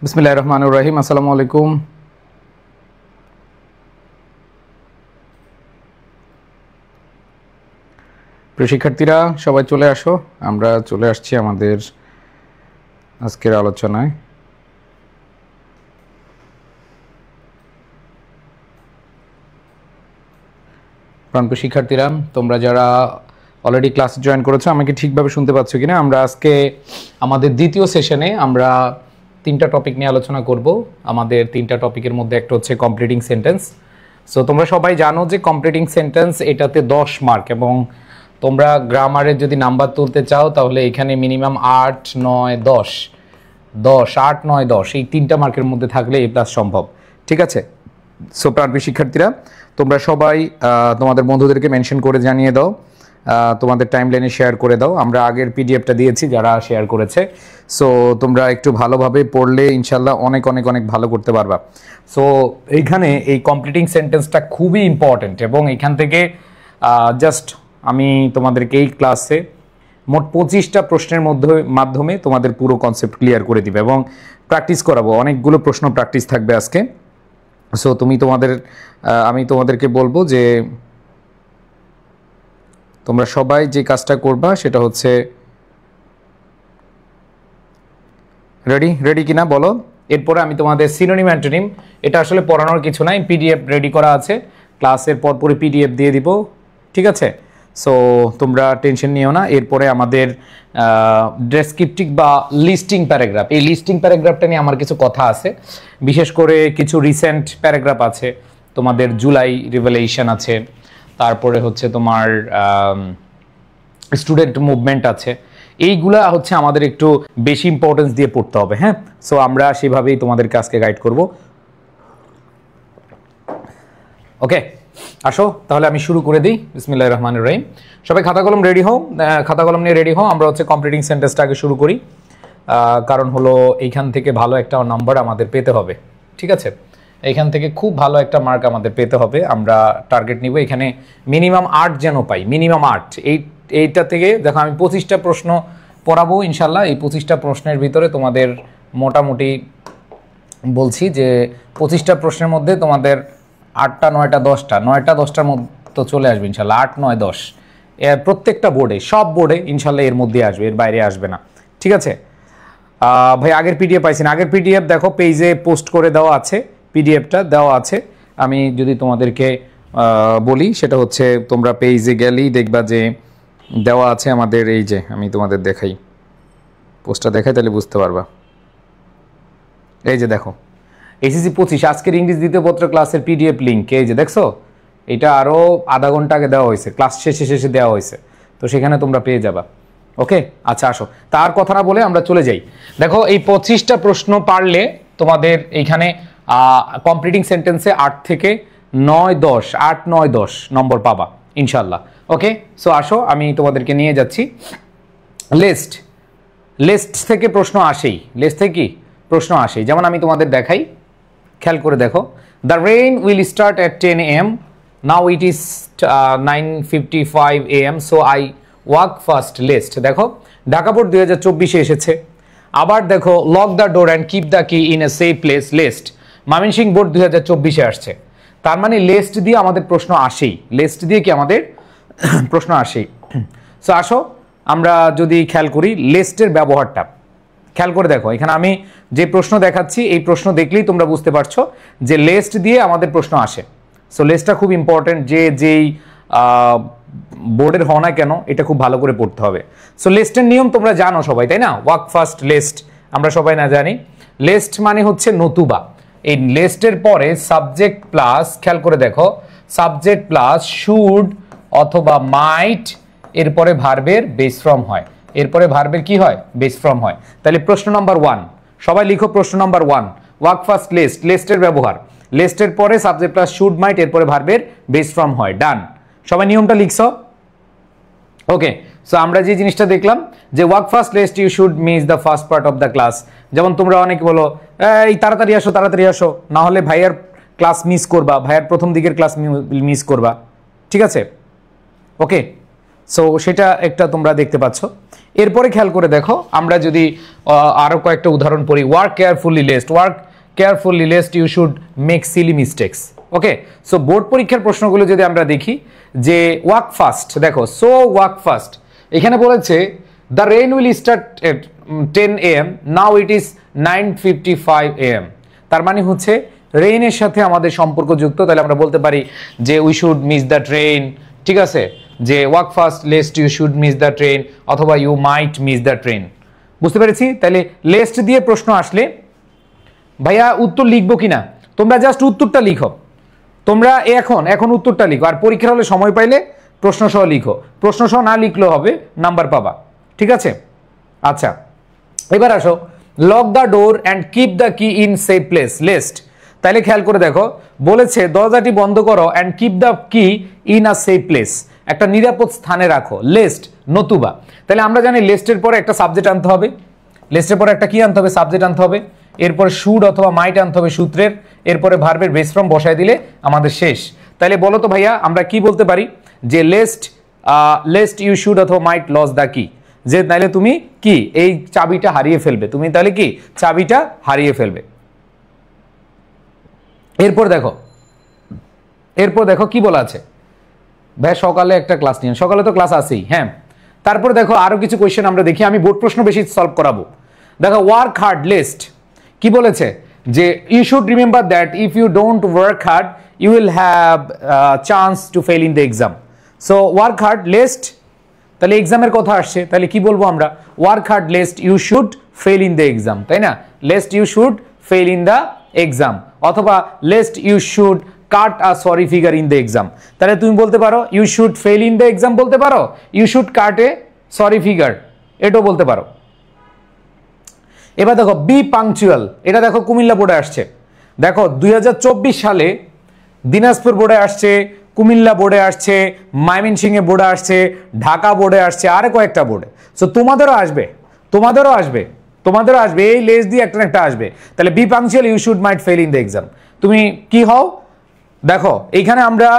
বিসমিল্লাহির রহমানির রহিম। আসসালামু আলাইকুম। প্রিয় শিক্ষার্থীরা সবাই চলে আসো, আমরা চলে আসছি আমাদের আজকের আলোচনায়। প্রাণপ্রিয় শিক্ষার্থীরা, তোমরা যারা অলরেডি ক্লাস জয়েন করেছো, আমাকে ঠিকভাবে শুনতে পাচ্ছ কিনা? আমরা আজকে আমাদের দ্বিতীয় সেশনে আমরা তিনটা টপিক নিয়ে আলোচনা করব। আমাদের তিনটা টপিকের মধ্যে একটা হচ্ছে কমপ্লিটিং সেন্টেন্স। সো তোমরা সবাই জানো যে কমপ্লিটিং সেন্টেন্স এটাতে 10 মার্ক, এবং তোমরা গ্রামারের যদি নাম্বার তুলতে চাও তাহলে এখানে মিনিমাম 8, 9, 10 8, 9, 10 এই তিনটা মার্কের মধ্যে থাকলে এ প্লাস সম্ভব। ঠিক আছে? সো প্রাণপ্রিয় শিক্ষার্থীরা, তোমরা সবাই তোমাদের বন্ধুদেরকে মেনশন করে জানিয়ে দাও, তোমাদের টাইমলাইনে শেয়ার করে দাও। আমরা আগের পিডিএফটা দিয়েছি যারা শেয়ার করেছে। সো তোমরা একটু ভালোভাবে পড়লে ইনশাল্লাহ অনেক অনেক অনেক ভালো করতে পারবা। সো এইখানে এই কমপ্লিটিং সেন্টেন্সটা খুবই ইম্পর্ট্যান্ট, এবং এখান থেকে জাস্ট আমি তোমাদেরকে এই ক্লাসে মোট 25টা প্রশ্নের মাধ্যমে তোমাদের পুরো কনসেপ্ট ক্লিয়ার করে দিবে এবং প্র্যাকটিস করাবো। অনেকগুলো প্রশ্ন প্র্যাকটিস থাকবে আজকে। সো আমি তোমাদেরকে বলবো যে তোমরা সবাই যে কাজটা করবা সেটা হচ্ছে, রেডি কিনা বলো। এরপরে আমি তোমাদের সিনোনিম অ্যান্টোনিম, এটা আসলে পড়ানোর কিছু নাই, পিডিএফ রেডি করা আছে, ক্লাসের পরপরই পিডিএফ দিয়ে দিব। ঠিক আছে? সো তোমরা টেনশন নিও না। এরপরে আমাদের ডেসক্রিপটিভ বা লিস্টিং প্যারাগ্রাফ, এই লিস্টিং প্যারাগ্রাফটা নিয়ে আমার কিছু কথা আছে। বিশেষ করে কিছু রিসেন্ট প্যারাগ্রাফ আছে, তোমাদের জুলাই রিভেলেশন আছে, তারপরে হচ্ছে তোমার স্টুডেন্ট মুভমেন্ট আছে। এইগুলা হচ্ছে আমাদের একটু বেশি ইম্পর্টেন্স দিয়ে পড়তে হবে। হ্যাঁ, সো আমরা সেভাবেই তোমাদেরকে আজকে গাইড করব। ওকে, আসো তাহলে আমি শুরু করে দিই। বিসমিল্লাহির রহমানির রহিম। সবাই খাতা কলম রেডি হও, খাতা কলম নিয়ে রেডি হও। আমরা হচ্ছে কমপ্লিটিং সেন্টেন্সটা আগে শুরু করি, কারণ হলো এইখান থেকে ভালো একটা নাম্বার আমাদের পেতে হবে। ঠিক আছে? এইখান থেকে খুব ভালো একটা মার্ক আমাদের পেতে হবে। আমরা টার্গেট নিব এখানে মিনিমাম 8 যেন পাই, মিনিমাম 8। এইটা থেকে দেখো আমি 25টা প্রশ্ন পড়াবো ইনশাল্লাহ। এই 25টা প্রশ্নের ভিতরে তোমাদের মোটামুটি বলছি যে 25টা প্রশ্নের মধ্যে তোমাদের 8টা 9টা 10টার মতো চলে আসবে ইনশাল্লাহ। 8, 9, 10 প্রত্যেকটা বোর্ডে, সব বোর্ডে ইনশাল্লাহ এর মধ্যে আসবে, এর বাইরে আসবে না। ঠিক আছে ভাই? আগের পিডিএফ পাইছেন? আগের পিডিএফ দেখো পেজে পোস্ট করে দেওয়া আছে, পিডিএফটা দেওয়া আছে। আমি যদি তোমাদেরকে বলি সেটা হচ্ছে, তোমরা পেজে গেলেই দেখবা যে দেওয়া আছে আমাদের। এই যে আমি তোমাদের দেখাই, পোস্টটা দেখাই তাহলে বুঝতে পারবা। এই যে দেখো, এসএসসি 25 আজকের ইংলিশ দ্বিতীয় পত্র ক্লাসের পিডিএফ লিঙ্ক। এই যে দেখছো, এটা আরও আধা ঘন্টা আগে দেওয়া হয়েছে, ক্লাস শেষে দেওয়া হয়েছে, তো সেখানে তোমরা পেয়ে যাবা। ওকে, আচ্ছা আসো, তার কথা না বলে আমরা চলে যাই। দেখো এই 25টা প্রশ্ন পারলে তোমাদের এইখানে কমপ্লিটিং সেন্টেন্সে 8 থেকে 9, 10, 8, 9, 10 নম্বর পাবা ইনশাল্লাহ। ওকে, সো আসো আমি তোমাদেরকে নিয়ে যাচ্ছি। লিস্ট থেকে প্রশ্ন আসেই, লিস্ট থেকে কি প্রশ্ন আসেই। যেমন আমি তোমাদের দেখাই, খেয়াল করে দেখো। The rain will start at 10 AM, now it is 9:55 AM, so I walk first. List দেখো, ঢাকা বোর্ড 2024-এ এসেছে। আবার দেখো, lock the door and keep the key in a safe place. List Mymensingh board 2024-এ আসছে। তার মানে লিস্ট দিয়ে আমাদের প্রশ্ন আসেই, লিস্ট দিয়ে কি আমাদের প্রশ্ন আসেই। সো আসো আমরা যদি খেয়াল করি লিস্টের ব্যবহারটা, খেয়াল করে দেখো। এখানে আমি যে প্রশ্ন দেখাচ্ছি, এই প্রশ্ন দেখলেই তোমরা বুঝতে পারছো যে লিস্ট দিয়ে আমাদের প্রশ্ন আসে। সো লিস্টটা খুব ইম্পর্টেন্ট, যেই বোর্ডের হও না কেন এটা খুব ভালো করে পড়তে হবে। সো লিস্টের নিয়ম তোমরা জানো সবাই, তাই না? ওয়াক ফার্স্ট লিস্ট আমরা সবাই না জানি। লিস্ট মানে হচ্ছে নতুবা। এই লিস্টের পরে সাবজেক্ট প্লাস, খেয়াল করে দেখো, সাবজেক্ট প্লাস শুড অথবা মাইট, এরপরে ভার্বের বেস ফর্ম হয়। এরপরে ভার্বের কি হয়? বেস ফর্ম হয়। তাহলে প্রশ্ন নাম্বার 1, সবাই লিখো প্রশ্ন নাম্বার 1, ওয়াক ফার্স্ট লিস্ট, লিস্টের ব্যবহার। লিস্টের পরে সাবজেক্ট প্লাস শুড মাইট, এরপরে ভার্বের বেস ফর্ম হয়। ডান, সবাই নিয়মটা লিখছো? ওকে, সো আমরা যে জিনিসটা দেখলাম যে walk first lest you should miss the first part of the class. যেমন তোমরা অনেকে বলো এই তাড়াতাড়ি আসো, না হলে ভাইয়ার ক্লাস মিস করবা, ভাইয়ার প্রথম দিকের ক্লাস মিস করবা। ঠিক আছে? ওকে, সো সেটা একটা তোমরা দেখতে পাচ্ছ। এরপরে খেয়াল করে দেখো, আমরা যদি আরো কয়েকটা উদাহরণ পড়ি। Work carefully lest, work carefully lest you should make silly mistakes. Okay, so board পরীক্ষার প্রশ্নগুলো যদি আমরা দেখি, যে ওয়ার্ক ফাস্ট, দেখো সো ওয়ার্ক ফাস্ট, এখানে বলেছে the rain will start at 10 AM, now it is 9:55 AM। তার মানে হচ্ছে রেইনের সাথে আমাদের সম্পর্কযুক্ত, তাহলে আমরা বলতে পারি যে we should miss the train, ঠিক আছে, যে work fast lest you should miss the train, অথবা you might miss the train. বুঝতে পেরেছি? তাহলে লেস্ট দিয়ে প্রশ্ন আসলে ভাইয়া উত্তর লিখবো কিনা, তোমরা জাস্ট উত্তরটা লিখো, তোমরা এখন উত্তরটা লিখো, আর পরীক্ষার হলে সময় পাইলে প্রশ্ন সহ লিখো, প্রশ্ন সহ না লিখলেও হবে, নাম্বার পাবা, ঠিক আছে? আচ্ছা, এবার আসো, lock the door and keep the key in safe place least. তাহলে খেয়াল করে দেখো, বলেছে দরজাটি বন্ধ করো and keep the key in a safe place, একটা নিরাপদ স্থানে রাখো, লেস্ট নতুবা। তাহলে আমরা জানি লেস্টের পরে একটা সাবজেক্ট আনতে হবে, লেস্টের পরে একটা কি আনতে হবে, সাবজেক্ট আনতে হবে, এরপরে শুড অথবা মাইট আনতে হবে সূত্রের, এরপরে ভার্বের বেস ফর্ম বসায় দিলে আমাদের শেষ। তাহলে বলো তো ভাইয়া আমরা কি বলতে পারি, যে লেস্ট ইউ শুড অথবা মাইট লস দ্য কি, যে তাহলে তুমি কি এই চাবিটা হারিয়ে ফেলবে, তুমি তাহলে কি চাবিটা হারিয়ে ফেলবে। এরপর দেখো কি বলা আছে, ভাই সকালে একটা ক্লাস নিয়ে, সকালে তো ক্লাস আছেই, হ্যাঁ। তারপর দেখো আরো কিছু কোয়েশ্চেন আমরা দেখি, আমি বোর্ড প্রশ্ন বেশি সলভ করাবো। দেখো ওয়ার্ক হার্ড লেস্ট কি বলেছে, যে you should remember that if you don't work hard you will have chance to fail in the exam. So work hard lest, তাহলে এক্সামের কথা আসছে, তাহলে কি বলবো আমরা, work hard lest you should fail in the exam, তাই না? Lest you should fail in the exam, অথবা lest you should cut a sorry figure in the exam. তাহলে তুমি বলতে পারো you should fail in the exam বলতে পারো, you should cut a sorry figure এটাও বলতে পারো। এবার দেখো বি পাংচুয়াল, এটা দেখো কুমিল্লা বোর্ডে আসছে, দেখো 2024 সালে দিনাজপুর বোর্ডে আসছে, কুমিল্লা বোর্ডে আসছে, ময়মনসিংহে বোর্ডে আসছে, ঢাকা বোর্ডে আসছে, আর কয়েকটা বোর্ডে। সো তোমাদেরও আসবে, এই লেস দিয়ে একটা একটা আসবে। তাহলে be punctual you should might fail in the exam, তুমি কি হও দেখো। এইখানে আমরা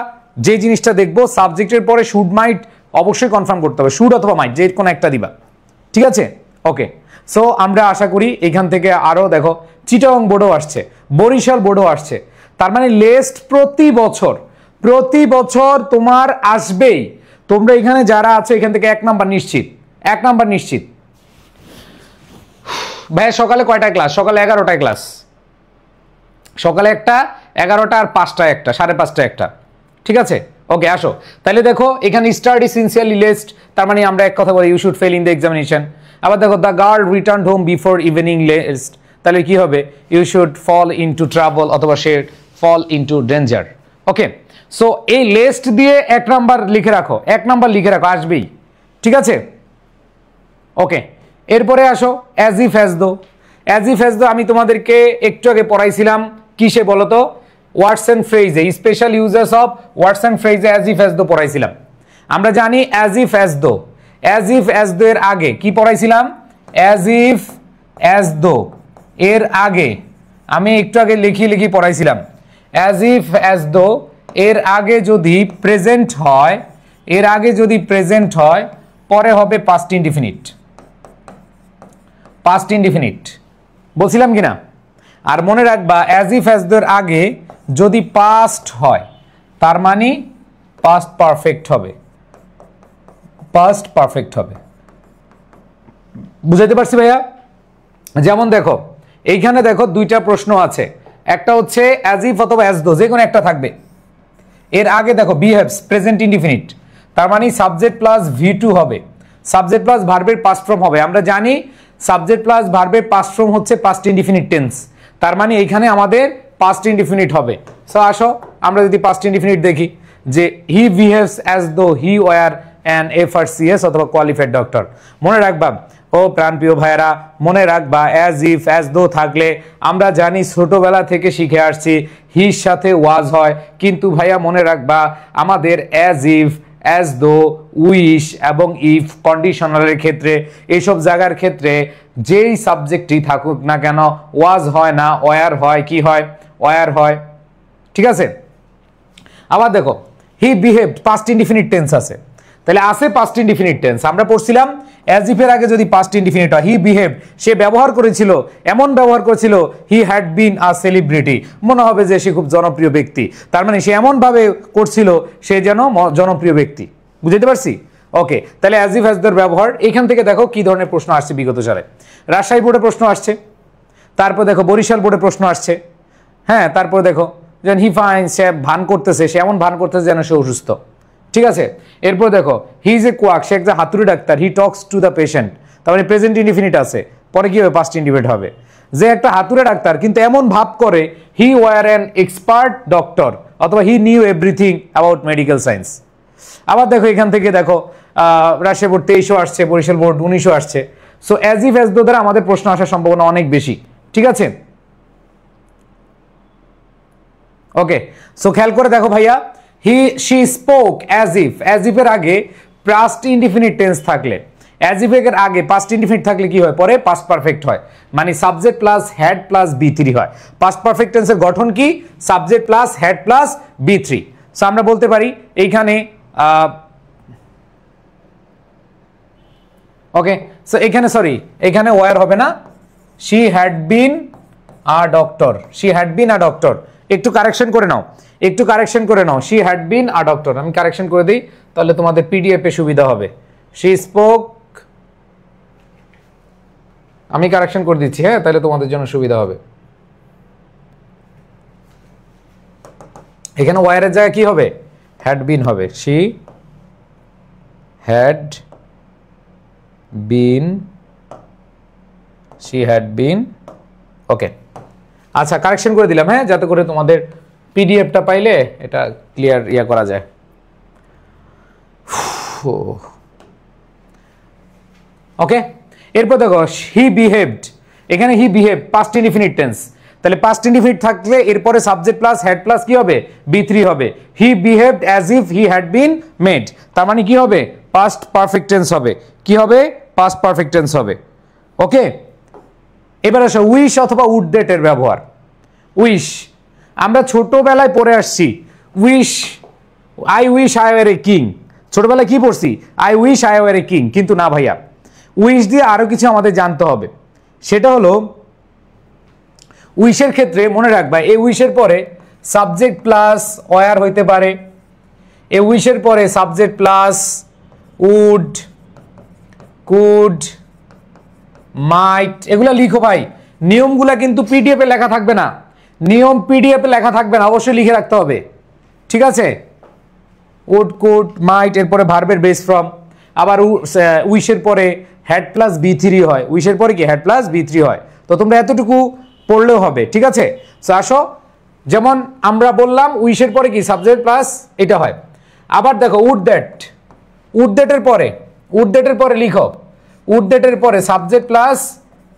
যে জিনিসটা দেখবো, সাবজেক্টের পরে শুড মাইট অবশ্যই কনফার্ম করতে হবে, শুড অথবা মাইট যে কোনো একটা দিবা, ঠিক আছে? ওকে, সো আমরা আশা করি এখান থেকে আরো দেখো চিটাগং বোর্ডও আসছে, বরিশাল বোর্ডও আসছে, তার মানে লেস্ট প্রতি বছর তোমার আসবেই। তোমরা এখানে যারা আছে এখান থেকে 1 নাম্বার নিশ্চিত। ভাই সকালে কয়টা ক্লাস? সকালে 11টায় ক্লাস, সকালে একটা, 11টা আর 5টায় একটা, 5:30টায় একটা, ঠিক আছে? ওকে, আসো তাহলে দেখো এখানে স্টাডি সিনসিয়ারলি লেস্ট, তার মানে আমরা এক কথা বলি you should fail in the examination. আবার দেখো the girl return home before evening lest, তাহলে কি হবে, you should fall into trouble অথবা সে fall into danger. Okay, so এই লেস্ট দিয়ে 1 নাম্বার লিখে রাখো, আসবেই, ঠিক আছে? ওকে, এরপরে আসো অ্যাজ ইফ অ্যাজ দো আমি তোমাদেরকে একটু আগে পড়াইছিলাম কিসে বলো তো, ওয়ার্ডস অ্যান্ড ফ্রেজে, special uses of words and ফ্রেজে অ্যাজ ইফ অ্যাজ দো পড়াইছিলাম। আমরা জানি অ্যাজ ইফ অ্যাজ দো এর আগে কি পড়াইছিলাম, অ্যাজ ইফ অ্যাজ দো এর আগে আমি একটু আগে লিখি পড়াইছিলাম, অ্যাজ ইফ অ্যাজ দো এর আগে যদি প্রেজেন্ট হয়, পরে হবে পাস্ট ইনডিফিনিট, বলছিলাম কিনা? আর মনে রাখবা অ্যাজ ইফ অ্যাজ দো এর আগে যদি পাস্ট হয় তার মানে পাস্ট পারফেক্ট হবে, বুঝাইতে পারছি ভাইয়া? যেমন দেখো এইখানে দেখো 2টা প্রশ্ন আছে, একটা হচ্ছে অ্যাজ ইফ অথবা অ্যাজ দো যে কোনো একটা থাকবে, এর আগে দেখো বিহেভস প্রেজেন্ট ইনডিফিনিট, তার মানে সাবজেক্ট প্লাস V2 হবে, সাবজেক্ট প্লাস ভার্বের পাস্ট ফর্ম হবে। আমরা জানি সাবজেক্ট প্লাস ভার্বের পাস্ট ফর্ম হচ্ছে পাস্ট ইনডিফিনিট টেন্স, তার মানে এইখানে আমাদের পাস্ট ইনডিফিনিট হবে। সো আসো আমরা যদি পাস্ট ইনডিফিনিট দেখি, যে হি behaves as though he were an FRCS অথবা কোয়ালিফাইড ডক্টর। মনে রাখবা ও প্রাণপ্রিয় ভাইয়েরা, মনে রাখবা অ্যাজ ইফ অ্যাজ দো থাকলে আমরা জানি ছোটবেলা থেকে শিখে আসছি হির সাথে ওয়াজ হয়, কিন্তু ভাইয়া মনে রাখবা আমাদের অ্যাজ ইফ অ্যাজ দো উইশ এবং ইফ কন্ডিশনালের ক্ষেত্রে, এইসব জায়গার ক্ষেত্রে যেই সাবজেক্টই থাকুক না কেন ওয়াজ হয় না, ওয়ার হয়, কি হয়, ওয়ার হয়, ঠিক আছে? আবার দেখো হি বিহেভড পাস্ট ইনডিফিনিট টেন্স আছে, তাহলে আছে পাস্ট ইনডিফিনিট টেন্স। আমরা পড়ছিলাম অ্যাজ ইফ এর আগে যদি পাস্ট ইনডিফিনিট হয়, হি বিহেভ, সে ব্যবহার করেছিল, এমন ব্যবহার করেছিল, he had been a celebrity, মনে হবে যে সে খুব জনপ্রিয় ব্যক্তি, তার মানে সে এমন ভাবে করছিল সে যেন জনপ্রিয় ব্যক্তি। বুঝতে পারছি? ওকে, তাহলে অ্যাজ ইফ হ্যাজ দেয়ার ব্যবহার। এখান থেকে দেখো কি ধরনের প্রশ্ন আসছে বিগত সালে। রাজশাহী বোর্ডে প্রশ্ন আসছে, তারপর দেখো বরিশাল বোর্ডে প্রশ্ন আসছে, হ্যাঁ, তারপর দেখো যেন হি ফাইন, সে ভান করতেছে, সে এমন ভান করতেছে যেন সে অসুস্থ, ঠিক আছে। এরপর দেখো হি ইজ এ কোয়াক, সে একটা হাতুড়ি doctor, he Tux to the patient, তার মানে প্রেজেন্ট ইনডিফিনিট আছে, পরে কি হবে পাস্ট ইনডিফিনিট হবে। যে একটা হাতুড়ে ডাক্তার কিন্তু এমন ভাব করে, he were an expert doctor, অথবা he knew everything about medical science. আবার দেখো এখান থেকে দেখো রাজশাহী বোর্ড 2300 আসছে, বরিশাল বোর্ড 1900 আসছে। সো অ্যাজ ইফ অ্যাজ দো দ্বারা আমাদের প্রশ্ন আসার সম্ভাবনা অনেক বেশি, ঠিক আছে। ওকে, সো খেয়াল করে দেখো ভাইয়া, she spoke as if, as if এর আগে পাস্ট ইনডিফিনিট টেন্স থাকলে, অ্যাজ ইফ এর আগে পাস্ট ইনডিফিনিট থাকলে কি হয়, পরে পাস্ট পারফেক্ট হয়, মানে সাবজেক্ট প্লাস হ্যাড প্লাস বি3 হয়। পাস্ট পারফেক্ট টেন্সের গঠন কি, সাবজেক্ট প্লাস হ্যাড প্লাস বি3। সো আমরা বলতে পারি এইখানে ওকে, সো এখানে সরি, এখানে ওয়ার হবে না, she had been a doctor, she had been a doctor. একটু কারেকশন করে নাও, একটু কারেকশন করে নাও, she had been a doctor. আমি কারেকশন করে দিই, তাহলে তোমাদের পিডিএফ এ সুবিধা হবে। শি স্পোক, আমি কারেকশন করে দিচ্ছি, হ্যাঁ, তাহলে তোমাদের জন্য সুবিধা হবে। এখানে ওয়ারের জায়গায় কি হবে, হ্যাড বিন হবে, she had been, she had been. Okay, আচ্ছা কারেকশন করে দিলাম, হ্যাঁ, যাতে করে তোমাদের পিডিএফটা পাইলে এটা ক্লিয়ার ইয়া করা যায়। ওকে, এরপর দেখো হি বিহেভড, এখানে হি বিহেভ পাস্ট ইনডিফিনিট টেন্স, তাহলে পাস্ট ইনডিফিনিট থাকলে এরপরে সাবজেক্ট প্লাস হ্যাড প্লাস কি হবে, বি3 হবে। হি behaved as if he had been made, তার মানে কি হবে, পাস্ট পারফেক্ট টেন্স হবে, কি হবে, পাস্ট পারফেক্ট টেন্স হবে। ওকে, এবার আসো উইশ অথবা উড দ্যাট এর ব্যবহার। উইশ আমরা ছোটবেলায় পড়ে আসছি, wish, I wish I were a king, ছোটবেলায় কি পড়ছি, I wish I were a king. কিন্তু না ভাইয়া, উইশ দিয়ে আরো কিছু আমাদের জানতে হবে, সেটা হলো উইশের ক্ষেত্রে মনে রাখবা, এই উইশের পরে সাবজেক্ট প্লাস ওয়ার হইতে পারে, এই উইশের পরে সাবজেক্ট প্লাস উড, কুড, মাইট, এগুলা লিখো ভাই। নিয়মগুলা কিন্তু পিডিএফ এ লেখা থাকবে না, নিয়ম পিডিএফ এ লেখা থাকবে না, অবশ্যই লিখে রাখতে হবে, ঠিক আছে। উড, কুড, মাইট, এরপরে ভার্বের বেস ফ্রম, আবার উইশের পরে হ্যাড প্লাস বি3 হয়, উইশের পরে কি হ্যাড প্লাস বি3 হয়। তো তোমরা এতটুকু পড়লেও হবে, ঠিক আছে। সো আসো, যেমন আমরা বললাম উইশের পরে কি সাবজেক্ট প্লাস এটা হয়। আবার দেখো উড দ্যাট, উড দ্যাটের পরে, উড দ্যাটের পরে লিখো, উড দ্যাটের পরে সাবজেক্ট প্লাস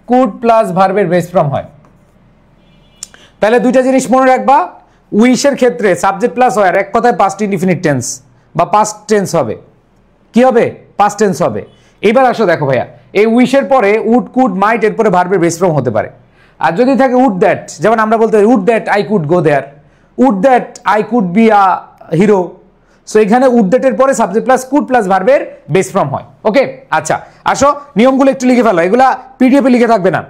কুড প্লাস ভার্বের বেস ফ্রম হয়। তাহলে দুইটা জিনিস মনে রাখবা, উইশের ক্ষেত্রে সাবজেক্ট প্লাস ওয়ার, এক কথায় পাস্ট ইনডিফিনিট টেন্স বা পাস্ট টেন্স হবে, কি হবে, পাস্ট টেন্স হবে। এবার আসো দেখো ভাইয়া, এই উইশের পরে উড, কুড, মাইট, এরপরে ভার্বের বেস ফ্রম হতে পারে। আর যদি থাকে উড দ্যাট, যেমন আমরা বলতে পারি would that I could go there, would that I could be a hero. So এখানে উড দ্যাটের পরে সাবজেক্ট প্লাস কুড প্লাস ভার্বের বেস ফ্রম হয়। ওকে, আচ্ছা আসো নিয়মগুলো একটু লিখে ফেলো, এগুলা পিডিএফে লিখে থাকবে না।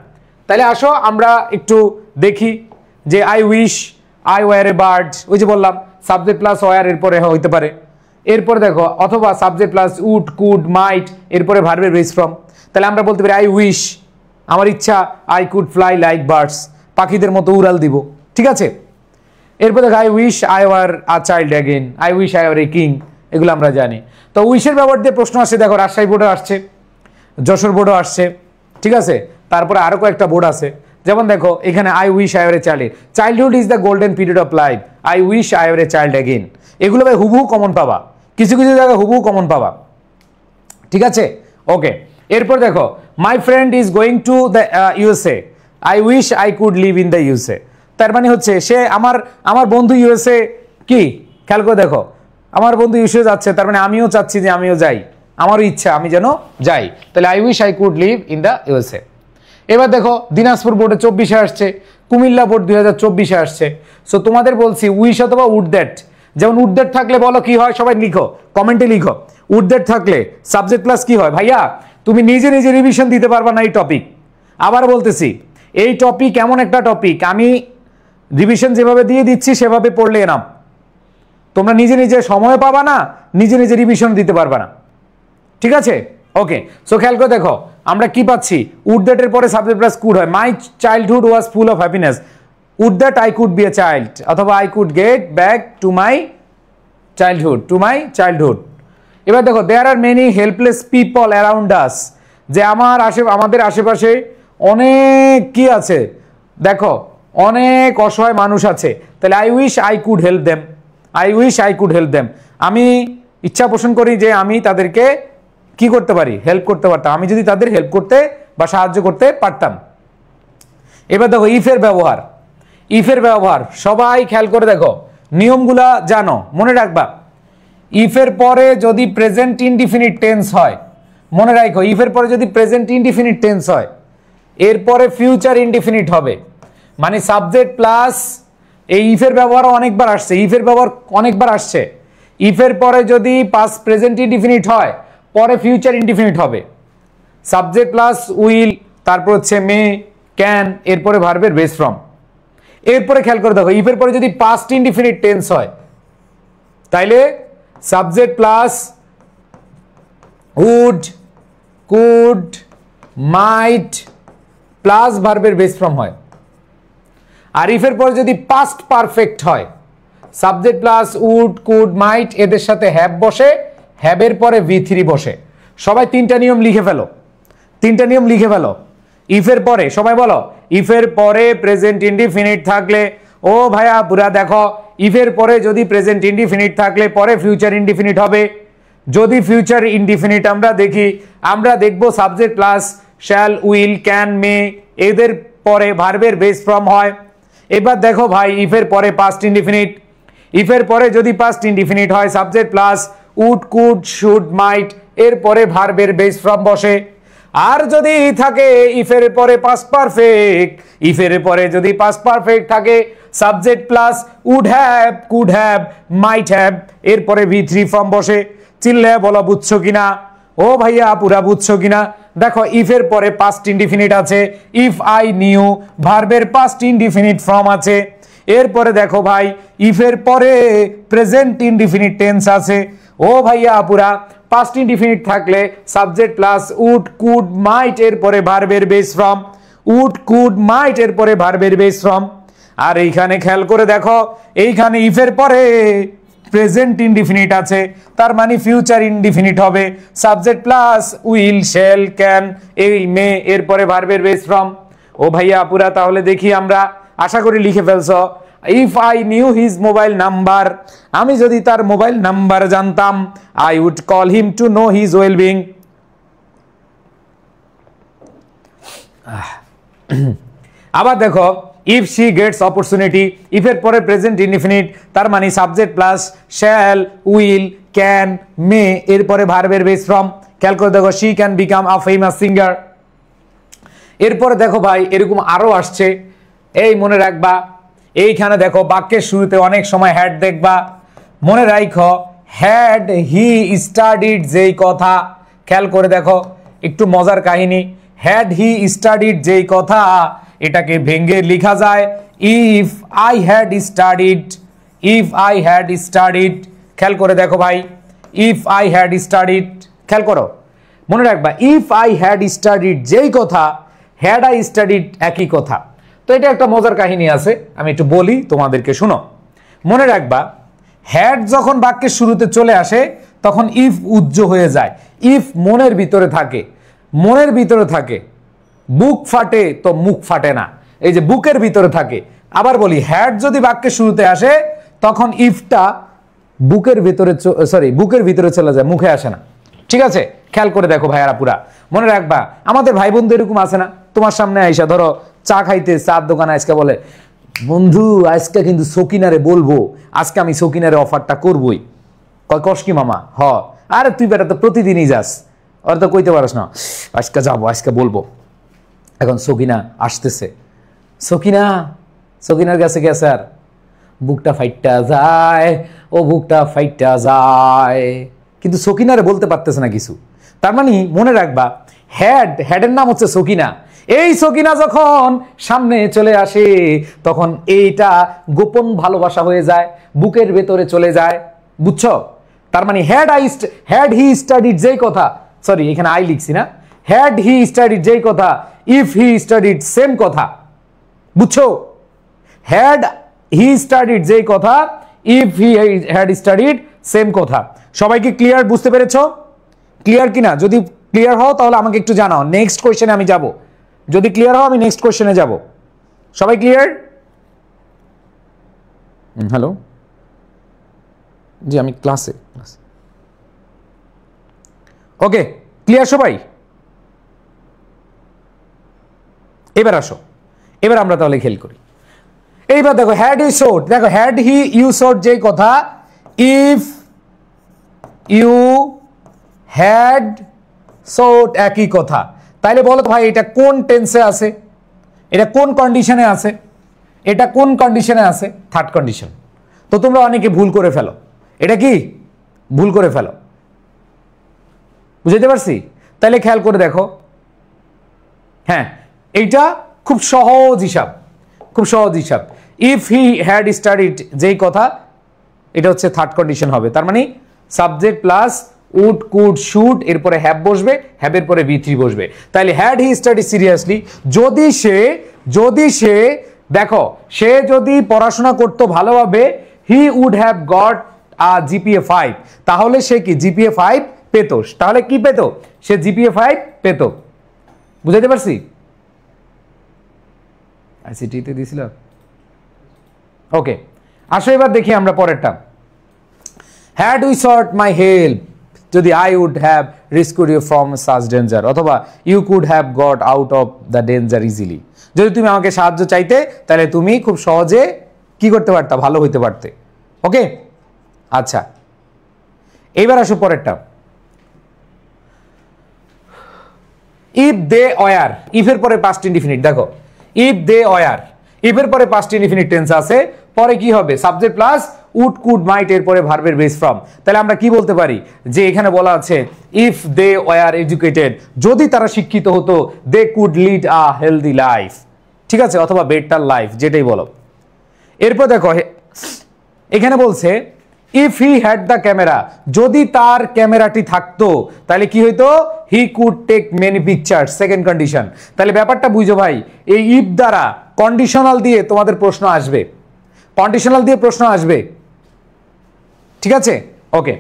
তাহলে আসো আমরা একটু দেখি যে I wish I were a bird, ওই যে বললাম সাবজেক্ট প্লাস ওয়ার এরপরে হইতে পারে, এরপরে দেখো অথবা সাবজেক্ট প্লাস উড, কুড, মাইট, এরপরে ভার্বের বেস ফ্রম। তাহলে আমরা বলতে পারি আই উইশ, আমার ইচ্ছা, I could fly like birds, পাখিদের মতো উড়াল দিব, ঠিক আছে। এরপর দেখো I wish I were a child again, I wish I were a king, এগুলো আমরা জানি। তো উইশের ব্যবহার দিয়ে প্রশ্ন আসছে, দেখো রাজশাহী বোর্ডে আসছে, যশোর বোর্ডও আসছে, ঠিক আছে। তারপরে আরো কয়েকটা বোর্ড আছে, যেমন দেখো এখানে I wish I were a child, childhood is the golden period of life, I wish I were a child again. এগুলো ভাই হুবহু কমন পাবা, কিছু কিছু জায়গায় হুবহু কমন পাবা, ঠিক আছে। ওকে, এরপর দেখো my friend is going to the USA, I wish I could live in the USA. তার মানে হচ্ছে সে আমার বন্ধু ইউএসএ, কি খেয়াল করে দেখো, আমার বন্ধু ইউএসএ যাচ্ছে, তার মানে আমিও চাচ্ছি যে আমিও যাই, আমারও ইচ্ছা আমি যেন যাই, তাহলে I wish I could live in the USA. এবার দেখো দিনাজপুর বোর্ডে 24-এ আসছে, কুমিল্লা বোর্ড 2024-এ আসছে। সো তোমাদের বলছি উইশ অথবা উড দ্যাট যেমন উদ্দেট থাকলে বলো কি হয়, সবাই লিখো, কমেন্টে লিখো। উদ্দেট থাকলে সাবজেক্ট প্লাস কি হয়? ভাইয়া তুমি নিজে নিজে রিভিশন দিতে পারবা না এই টপিক। আবার বলতেছি, এই টপিক এমন একটা টপিক, আমি রিভিশন যেভাবে দিয়ে দিচ্ছি সেভাবে পড়লে এনাম। তোমরা নিজে নিজে সময় পাবা না, নিজে নিজে রিভিশন দিতে পারবা না। ঠিক আছে, ওকে। সো খেয়াল করে দেখো আমরা কি পাচ্ছি, উড দ্যাটের পরে সাবজেক্ট প্লাস কুড হয়। My childhood was full of happiness, would that I could be a child, অথবা I could get back to my childhood, to my childhood. এবার দেখো there are many helpless people around us, যে আমাদের আশেপাশে অনেক কি আছে, দেখো অনেক অসহায় মানুষ আছে। তাহলে I wish I could help them, I wish I could help them, আমি ইচ্ছা পোষণ করি যে আমি তাদেরকে কি করতে পারি, হেল্প করতে পারতাম, আমি যদি তাদের হেল্প করতে বা সাহায্য করতে পারতাম। এবার দেখো ইফের ব্যবহার, ইফের ব্যবহার সবাই খেয়াল করে দেখো, নিয়মগুলা জানো, মনে রাখবা। ইফের পরে যদি প্রেজেন্ট ইনডিফিনিট টেন্স হয়, মনে রাখো ইফের পরে যদি প্রেজেন্ট ইনডিফিনিট টেন্স হয়, এরপরে ফিউচার ইনডিফিনিট হবে। মানে সাবজেক্ট প্লাস, এই ইফের ব্যবহার অনেকবার আসছে, ইফের ব্যবহার অনেকবার আসছে। ইফের পরে যদি পাস্ট প্রেজেন্ট ইনডিফিনিট হয়, পরে ফিউচার ইনডিফিনিট হবে। সাবজেক্ট প্লাস উইল, তারপর হচ্ছে মে, ক্যান, এরপরে ভার্বের বেস ফ্রম। এরপরে খেয়াল করে দেখো ইফের পরে যদি পাস্ট ইনডিফিনিট টেন্স হয়, তাইলে subject plus would, could, might plus ভার্বের বেস ফ্রম হয়। আর ইফের পরে যদি পাস্ট পারফেক্ট হয়, subject plus would, could, might, এদের সাথে হ্যাভ বসে, হ্যাভের পরে V3 বসে। সবাই তিনটা নিয়ম লিখে ফেলো, তিনটা নিয়ম লিখে ফেলো। ইফের পরে সবাই বলো, ইফের পরে প্রেজেন্ট ইনডিফিনিট থাকলে, ও ভাইয়া পুরা দেখো, ইফের পরে যদি প্রেজেন্ট ইনডিফিনিট থাকলে পরে ফিউচার ইনডিফিনিট হবে। যদি ফিউচার ইনডিফিনিট আমরা দেখি, আমরা দেখব subject plus shall, will, can, may, এদের পরে ভার্বের বেস ফ্রম হয়। এবার দেখো ভাই ইফের পরে পাস্ট ইনডিফিনিট, ইফের পরে যদি পাস্ট ইনডিফিনিট হয়, subject plus would, could, should, might, এর পরে ভার্বের বেস ফ্রম বসে। আর যদি থাকে ইফের পরে পাস্ট পারফেক্ট, ইফের পরে যদি পাস্ট পারফেক্ট থাকে, subject plus would have, could have, might have, এরপরে V3 ফর্ম বসে। চিল্লে বলো বুঝছো কিনা? ও ভাইয়া পুরা বুঝছো কিনা? দেখো ইফের পরে পাস্ট ইনডিফিনিট আছে, ইফ আই নিউ, ভার্বের পাস্ট ইনডিফিনিট ফর্ম আছে। এরপরে দেখো ভাই ইফের পরে প্রেজেন্ট ইনডিফিনিট টেন্স আছে। ও ভাইয়া পুরা পাস্ট ইনডিফিনিট থাকলে সাবজেক্ট প্লাস উড, কুড, মাইট, এরপরে ভার্বের বেস ফর্ম, উড, কুড, মাইট, এরপরে ভার্বের বেস ফর্ম। আর এইখানে খেয়াল করে দেখো, এইখানে ইফের পরে প্রেজেন্ট ইনডিফিনিট আছে, তার মানে ফিউচার ইনডিফিনিট হবে। Subject plus will, shall, can, এই মে, এরপরে ভার্বের বেস ফর্ম। ও ভাইয়া পুরা তাহলে দেখি আমরা, আশা করি লিখে ফেলছো। If I knew his mobile number, আমি যদি তার মোবাইল নাম্বার জানতাম, I would call him to know his wellbeing. আবার দেখো ইফ শি গেটস অপরচুনিটি, ইফের পরে প্রেজেন্ট ইনডিফিনিট, তার মানে subject plus shall, will, can, may, এরপরে ভার্বের বেস ফর্ম। খেয়াল করে দেখো she can become a famous singer. এরপরে দেখো ভাই এরকম আরো আসছে, এই মনে রাখবা। এইখানে দেখো বাক্যের শুরুতে অনেক সময় হ্যাড দেখবা, মনে রাখো হ্যাড হি স্টাডিড, যেই কথা, খেয়াল করে দেখো একটু মজার কাহিনী। হ্যাড হি স্টাডিড যেই কথা, এটাকে ভেঙে লেখা যায় if I had studied, if I had studied. খেয়াল করে দেখো ভাই, ইফ আই হ্যাড স্টাডিড, খেয়াল করো, মনে রাখবা ইফ আই হ্যাড স্টাডিড যেই কথা, হ্যাড আই স্টাডিড একই কথা। তো এটা একটা মজার কাহিনী আছে, আমি একটু বলি তোমাদেরকে, শুনো। মনে রাখবা হ্যাড যখন বাক্যের শুরুতে চলে আসে তখন ইফ উজ্জ হয়ে যায়। ইফ মনের ভিতরে থাকে, মনের ভিতরে থাকে, বুক ফাটে তো মুখ ফাটে না, এই যে বুকের ভিতরে থাকে। আবার বলি হ্যাড যদি বাক্যের শুরুতে আসে তখন ইফটা বুকের ভিতরে, সরি বুকের ভিতরে চলে যায়, মুখে আসে না। ঠিক আছে, খেয়াল করে দেখো ভাইয়ারা পুরা মনে রাখবা। আমাদের ভাই বন্ধু এরকম আছে না, তোমার সামনে আইসা ধরো চা খাইতে, চার দোকানে আজকে বলে বন্ধু আজকে কিন্তু সকিনারে বলবো, আজকে আমি সকিনারে অফারটা করবই। কয় কস কি মামা? হ। আরে তুই বেটা তো প্রতিদিনই যাস, ওর তো কইতে পারস না, আজকে যাবো, আজকে বলবো। এখন সকিনা আসতেছে, সকিনা, সকিনার কাছে গেছে আর বুকটা ফাইটটা যায়, ও বুকটা ফাইটটা যায়, কিন্তু সকিনারে বলতে পারতেছে না কিছু। তার মানে মনে রাখবা, হেডের নাম হচ্ছে সকিনা। এই সকিনা যখন সামনে চলে আসে তখন এইটা গোপন ভালোবাসা হয়ে যায়, বুকের ভেতরে চলে যায়, বুঝছো? তার মানে হ্যাড হি স্টাডিড যেই কথা, সরি এখানে আই লিখছি না, হ্যাড হি স্টাডিড যেই কথা, ইফ হি স্টাডিড সেম কথা, বুঝছো? হ্যাড হি স্টাডিড যেই কথা, if he had studied same কথা। সবাই কি ক্লিয়ার, বুঝতে পেরেছো? ক্লিয়ার কিনা? যদি ক্লিয়ার হও তাহলে আমাকে একটু জানাও, নেক্সট কোশ্চেনে আমি যাব। যদি ক্লিয়ার হও আমি নেক্সট কোশ্চেনে যাব। সবাই ক্লিয়ার? হ্যালো, জি আমি ক্লাসে। ওকে, ক্লিয়ার সবাই? এবার আসো, এবার আমরা তাহলে খেল করি। এইবার দেখো হ্যাড ইউ শোড, দেখো হ্যাড হি ইউ শোড যেই কথা, ইফ ইউ হ্যাড শোড একই কথা। তাইলে বলো ভাই এটা কোন টেন্সে আছে, এটা কোন কন্ডিশনে আছে, এটা কোন কন্ডিশনে আছে? Third condition. তো তোমরা অনেকে ভুল করে ফেলো, এটা কি ভুল করে ফেলো, বুঝতে পারছি? তাহলে খেয়াল করে দেখো, হ্যাঁ এইটা খুব সহজ হিসাব, খুব সহজ হিসাব। ইফ হি হ্যাড স্টাডিড যেই কথা, এটা হচ্ছে থার্ড কন্ডিশন হবে। তার মানে subject plus would could should, এরপরে হ্যাভ বসবে, হ্যাভের পরে বি3 বসবে। তাহলে হ্যাড হি স্টাডি সিরিয়াসলি, যদি সে দেখো সে যদি পড়াশোনা করতো ভালোভাবে, he would have got GPA 5, তাহলে সে কি জিপিএ 5 পেত। তাহলে কি পেত? সে জিপিএ 5 পেত। বুঝাইতে পারছি? আইসিটিতে দিছিল। ওকে, আসো এবার দেখি আমরা পরেরটা। Had we sought my help, যদি I would have rescued you from such danger, অথবা you could have got out of the danger easily. যদি তুমি আমাকে সাহায্য চাইতে তাহলে তুমি খুব সহজে কি করতে পারতা? ভালো হইতে পারতে। ওকে, আচ্ছা এইবার আসো পরেরটা। ইফ দে ওয়ার, ইফের পরে পাস্ট ইনডিফিনিট, দেখো ইফ দে ওয়ার, ইফের পরে পাস্ট ইনডিফিনিট টেন্স আছে, পরে কি হবে? Subject plus would could might, এর পরে ভার্বের বেস ফর্ম। তাহলে আমরা কি বলতে পারি? যে এখানে বলা আছে ইফ দে ওয়ার এডুকেটেড, যদি তারা শিক্ষিত হতো, they could lead a healthy life, ঠিক আছে, অথবা বেটার লাইফ, যেটাই বলো। এরপর দেখো এখানে বলছে if he had the camera, যদি তার ক্যামেরাটি থাকতো তাহলে কি হইতো? He could take many pictures, second condition. তাহলে ব্যাপারটা বুঝো ভাই, এই ইফ দ্বারা কন্ডিশনাল দিয়ে তোমাদের প্রশ্ন আসবে, কন্ডিশনাল দিয়ে প্রশ্ন আসবে, ঠিক আছে? ওকে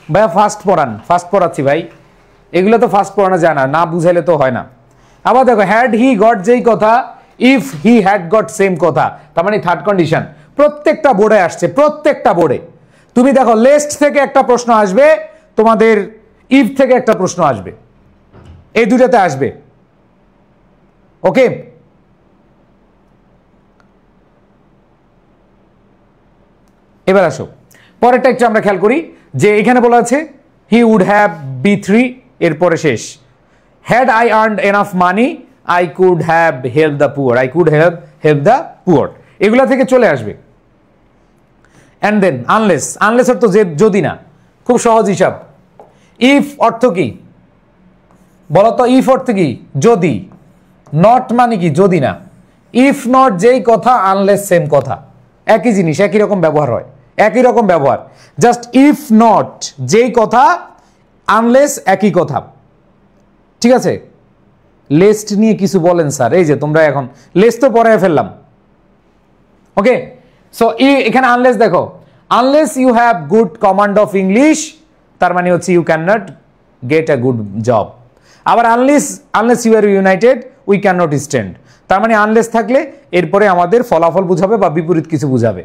ভাইয়া ফার্স্ট পড়ান, ফার্স্ট পড়াচ্ছি ভাই, এগুলো তো ফার্স্ট পড়ানো যায় না, না বুঝাইলে তো হয় না। আবার দেখো হ্যাড হি গট যেই কথা, if he had got same কথা, তার মানে থার্ড কন্ডিশন। প্রত্যেকটা বোর্ডে আসছে, প্রত্যেকটা বোর্ডে। তুমি দেখো লেস্ট থেকে একটা প্রশ্ন আসবে, তোমাদের ইফ থেকে একটা প্রশ্ন আসবে, এই দুটাতে আসবে। ওকে, এবার আসো পরেরটা একটু আমরা খেয়াল করি, যে এখানে বলা আছে হি উড হ্যাভ বি3, এরপরে শেষ। Had I earned enough money, I could have help the poor, I could have the poor, এগুলা থেকে চলে আসবে। অ্যান্ড দেন আনলেস, আনলেস অর্থ যে যদি না, খুব সহজ হিসাব। ইফ অর্থ কি বলতো? ইফ অর্থ কি? যদি। নট মানে কি? যদি না। ইফ নট যেই কথা, আনলেস সেম কথা, একই জিনিস, একই রকম ব্যবহার হয়, একই রকম ব্যবহার। জাস্ট ইফ নট যেই কথা, আনলেস একই কথা, ঠিক আছে? লেস্ট নিয়ে কিছু বলেন স্যার, এই যে তোমরা এখন লেস্ট তো পড়ায় ফেললাম। ওকে, সো এখানে আনলেস দেখো, unless you have good command of English, তার মানে হচ্ছে you can not get a good job. আবার unless you are united we can not stand, তার মানে আনলেস থাকলে এরপরে আমাদের ফলাফল বুঝাবে বা বিপরীত কিছু বুঝাবে।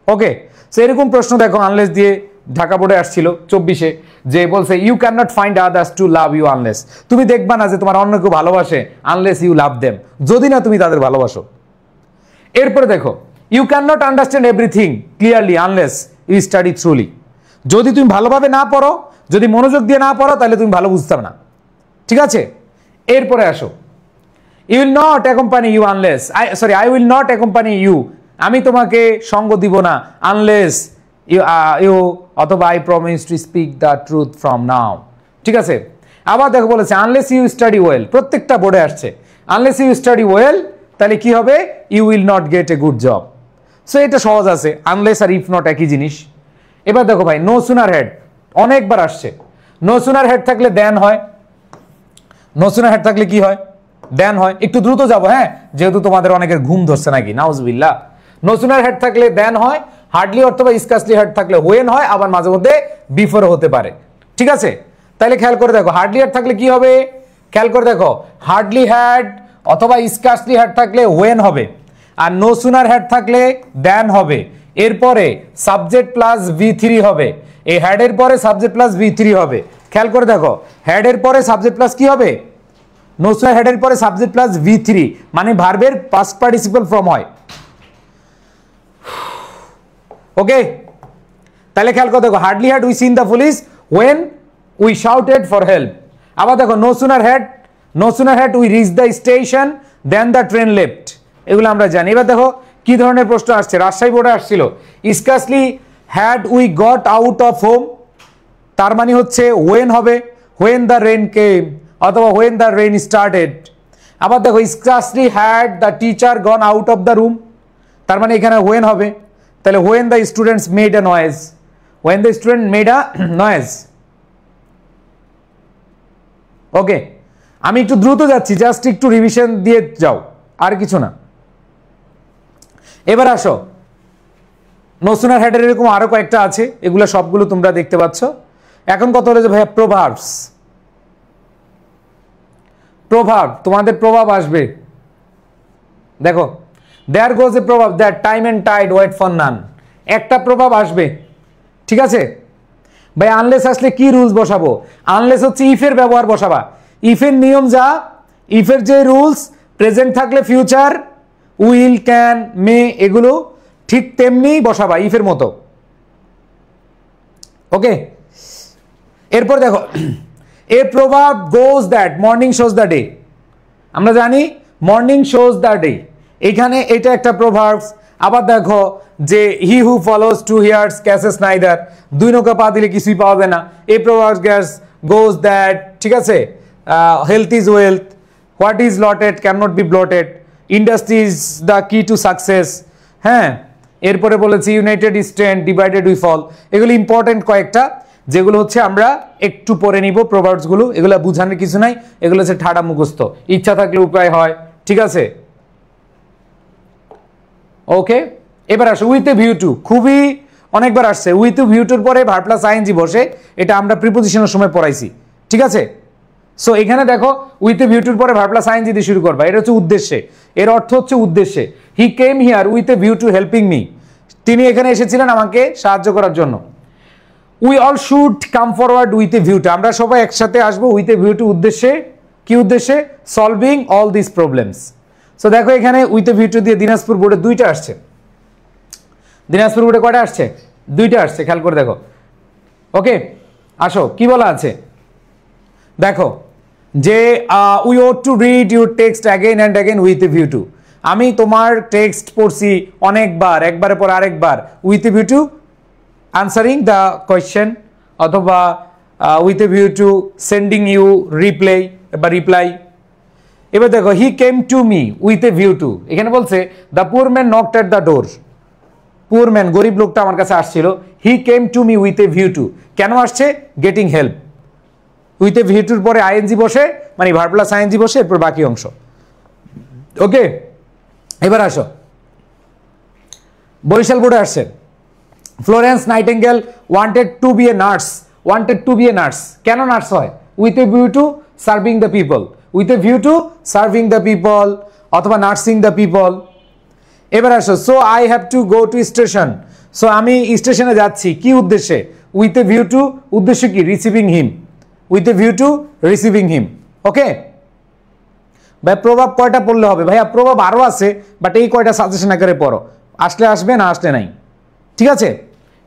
ওকে, সো এরকম প্রশ্ন দেখো আনলেস দিয়ে ঢাকা বোর্ডে আসছিল 24-এ, যে বলছে you can not find others to love you unless, তুমি দেখবা না যে তোমার অন্য কেউ ভালোবাসে আনলেস ইউ লাভ দেম, যদি না তুমি তাদের ভালোবাসো। এরপরে দেখো you can not understand everything clearly unless you study thoroughly, যদি তুমি ভালোভাবে না পড়ো, যদি মনোযোগ দিয়ে না পড়ো, তাহলে তুমি ভালো বুঝতে না, ঠিক আছে? এরপরে আসো, you will not accompany you unless, I will not accompany you আমি তোমাকে সঙ্গ দিব না আনলেস ইউ অথবা I promise to speak the truth from now. ঠিক আছে, আবার দেখো বলেছে আনলেস ইউ স্টাডি ওয়েল, প্রত্যেকটা বোর্ডে আসছে আনলেস ইউ স্টাডি ওয়েল, তাহলে কি হবে? You will not get a good job. So এটা সহজ আছে, আনলেস আর ইফ নট একই জিনিস। এবার দেখো ভাই নো সুনার হেড, অনেকবার আসছে। নো সুনার হেড থাকলে দেন হয়, নো সুনার হেড থাকলে কি হয়? দেন হয়। একটু দ্রুত যাবো, হ্যাঁ, যেহেতু তোমাদের অনেকের ঘুম ধরছে নাকি, নাউজুবিল্লাহ। নো সুনার হেড থাকলে দেন হয়, হার্ডলি অথবা স্কাসলি হেড থাকলে হোয়েন হয়, আবার মাঝে মধ্যে বিফোর হতে পারে। ঠিক আছে, তাহলে খেয়াল করে দেখো হার্ডলি হেড থাকলে কি হবে? খেয়াল করে দেখো হার্ডলি হেড অথবা স্কাসলি হেড থাকলে হোয়েন হবে, আর নো সুনার হেড থাকলে দেন হবে। এরপরে সাবজেক্ট প্লাস V3 হবে, এই হেডের পরে সাবজেক্ট প্লাস V3 হবে। খেয়াল করে দেখো হেডের পরে সাবজেক্ট প্লাস কি হবে? নো সুনার হেডের পরে সাবজেক্ট প্লাস V3, মানে ভার্বের পাস্ট পার্টিসিপল ফর্ম হয়। ওকে, তাহলে খেয়াল করে দেখো hardly had we seen the police when we shouted for help. আবার দেখো no sooner had we reach the station then the train left, এগুলো আমরা জানি। এবার দেখো কি ধরনের প্রশ্ন আসছে, রাজশাহী বোর্ডে আসছিল scarcely had we got out of home, তার মানে হচ্ছে ওয়েন হবে, হোয়েন দ্য রেন কেম অথবা হোয়েন দ্য রেন স্টার্টেড। আবার দেখো scarcely had the teacher gone out of the room, তার মানে এখানে হোয়েন হবে, তাহলে when the students made a noise, when the student made a noise. Okay, আমি একটু দ্রুত যাচ্ছি, জাস্ট একটু রিভিশন দিয়ে যাও, আর কিছু না। এবার আসো নো সুনার হেডের এরকম আরো কয়েকটা আছে, এগুলো সবগুলো তোমরা দেখতে পাচ্ছ। এখন কত হলো যে ভাইয়া প্রভার্বস, প্রভাব, তোমাদের প্রভাব আসবে। দেখো দেয়ার goes a proverb that time and tide wait for none, একটা প্রভাব আসবে। ঠিক আছে ভাই, আনলেস আসলে কি রুলস বসাবো? আনলেস হচ্ছে ইফের ব্যবহার বসাবা, ইফের নিয়ম যা, ইফের যে রুলস প্রেজেন্ট থাকলে ফিউচার উইল ক্যান মে এগুলো ঠিক তেমনি বসাবা ইফের মতো। ওকে, এরপর দেখো a proverb goes that morning shows the day, আমরা জানি মর্নিং শোজ দ্য ডে, এখানে এটা একটা প্রভাব। আবার দেখো যে he who follows two hares catches neither, দুই নৌকা পা দিলে কিছুই পাওয়া যায় না, এই প্রভাব গোজ দ্যাট। ঠিক আছে, health is wealth, what is lotted can not be blotted, industry is the key to success. হ্যাঁ, এরপরে বলেছি united stand divided we fall, এগুলো ইম্পর্টেন্ট কয়েকটা, যেগুলো হচ্ছে আমরা একটু পরে নিব প্রভাবসগুলো, এগুলো বুঝানোর কিছু নাই, এগুলো হচ্ছে ঠাডা মুখস্থ, ইচ্ছা থাকলে উপায় হয়। ঠিক আছে, ওকে, এবার আসো উইথ এ ভিউ টু, খুবই অনেকবার আসছে উইথ এ ভিউ টুর পরে ভার্ব প্লাস আইএনজি বসে, এটা আমরা প্রিপোজিশনের সময় পড়াইছি। ঠিক আছে, সো এখানে দেখো উইথ এ ভিউ টুর পরে ভার্ব প্লাস আইএনজি দিয়ে শুরু করবা, এটা হচ্ছে উদ্দেশ্যে, এর অর্থ হচ্ছে উদ্দেশ্যে। He came here with a view to helping me, তিনি এখানে এসেছিলেন আমাকে সাহায্য করার জন্য। We all should come forward with a view to, আমরা সবাই একসাথে আসবো উইথ এ ভিউ টু উদ্দেশ্যে, কি উদ্দেশ্যে? Solving all this problems. So দেখো এখানে উইথ এ ভিউ টু দিয়ে দিনাজপুর বোর্ডে দুইটা আসছে, দিনাজপুর বোর্ডে কয়টা আসছে? দুইটা আসছে, খেয়াল করে দেখো। ওকে, আসো কি বলা আছে দেখো যে we ought to read your text again and again with a view to, আমি তোমার টেক্সট পড়ছি অনেকবার, একবারের পর আরেকবার, with a view to answering the question অথবা with a view to sending you reply বা রিপ্লাই। এবার দেখো he came to me with a view to, এখানে বলছে the poor man knocked at the door, poor man গরিব লোকটা আমার কাছে আসছিল, he came to me with a view to, কেন আসছে? Getting help. With a view টুর পরে আইএনজি বসে, মানে ভার্ব প্লাস আইএনজি বসে, এরপর বাকি অংশ। ওকে, এবার আসো বরিশাল বোর্ডে আসছে Florence Nightingale wanted to be a nurse, wanted to be a nurse, কেন নার্স হয়? With a view to serving the people, with a view to serving the people অথবা নার্সিং দ্য পিপল। এবার আসো so I have to go to station, so আমি স্টেশনে যাচ্ছি, কি উদ্দেশ্যে? উইথ এ ভিউ টু, উদ্দেশ্য কি? Receiving him, with a view to receiving him. Okay ভাই, প্রভাব কয়টা পড়লে হবে? ভাইয়া প্রভাব আরো আছে, বাট এই কয়টা সাজেশন আকারে পড়ো, আসলে আসবে, না আসলে নাই। ঠিক আছে,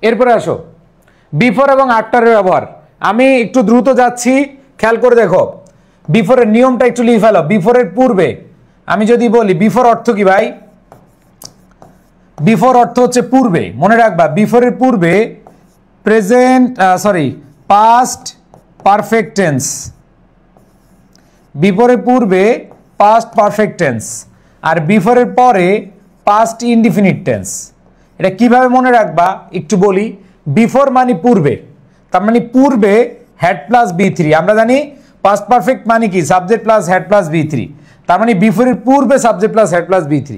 এরপরে আসো বিফোর এবং আফটারের ব্যবহার, আমি একটু দ্রুত যাচ্ছি, খেয়াল করে দেখো বিফোরের নিয়মটা একটু লিখে ফেলো। বিফোরের পূর্বে আমি যদি বলি বিফোর অর্থ কি ভাই? বিফোর অর্থ হচ্ছে পূর্বে, মনে রাখবা বিফোরের পূর্বে প্রেজেন্ট পাস্ট পারফেক্ট টেন্স, বিফোরের পূর্বে পাস্ট পারফেক্ট টেন্স, আর বিফোরের পরে পাস্ট ইনডিফিনিট টেন্স। এটা কিভাবে মনে রাখবা একটু বলি। বিফোর মানে পূর্বে, তার মানে পূর্বে হ্যাড প্লাস বি3। আমরা জানি পাস্ট পারফেক্ট মানে কি সাবজেক্ট প্লাস হ্যাড প্লাস বি3, তার মানে বিফোরের পূর্বে সাবজেক্ট প্লাস হ্যাড প্লাস বি3।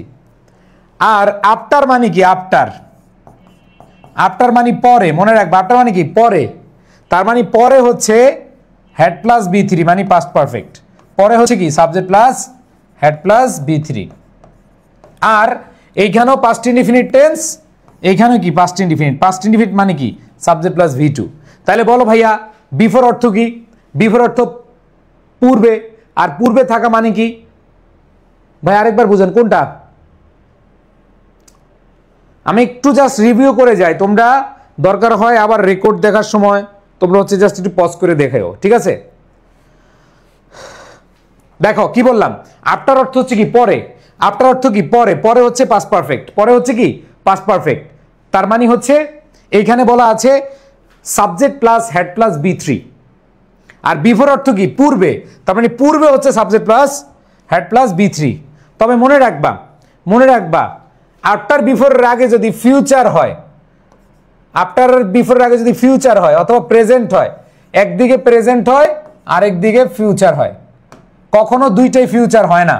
আর আফটার মানে কি আফটার, আফটার মানে পরে, মনে রাখবা আফটার মানে কি পরে, তার মানে পরে হচ্ছে হ্যাড প্লাস বি3 মানে পাস্ট পারফেক্ট, পরে হচ্ছে কি সাবজেক্ট প্লাস হ্যাড প্লাস বি3। আর এইখানেও পাস্ট ইনডিফিনিট টেন্স, এইখানেও কি পাস্ট ইনডিফিনিট, পাস্ট ইনডিফিনিট মানে কি সাবজেক্ট প্লাস ভি2। তাহলে বলো ভাইয়া বিফোর অর্থ কি? বিফোর অর্থ পূর্বে, আর পূর্বে থাকা মানে কি ভাই আরেকবার বুঝেন কোনটা? আমি একটু জাস্ট রিভিউ করে যাই, তোমরা দরকার হয় আবার রেকর্ড দেখার সময় তোমরা হচ্ছে জাস্ট একটু পজ করে দেখাও, ঠিক আছে? দেখো কি বললাম, আফটার অর্থ হচ্ছে কি পরে, আফটার অর্থ কি পরে, পরে হচ্ছে পাস্ট পারফেক্ট, পরে হচ্ছে কি পাস্ট পারফেক্ট, তার মানে হচ্ছে এইখানে বলা আছে সাবজেক্ট প্লাস হেড প্লাস বি3। আর বিফোর অর্থ কি পূর্বে, তার মানে পূর্বে হচ্ছে সাবজেক্ট প্লাস হেড প্লাস বি3। তবে মনে রাখবা, মনে রাখবা আফটার বিফোরের আগে যদি ফিউচার হয়, আফটার বিফোরের আগে যদি ফিউচার হয় অথবা প্রেজেন্ট হয়, একদিকে প্রেজেন্ট হয় আরেকদিকে ফিউচার হয়, কখনো দুইটাই ফিউচার হয় না,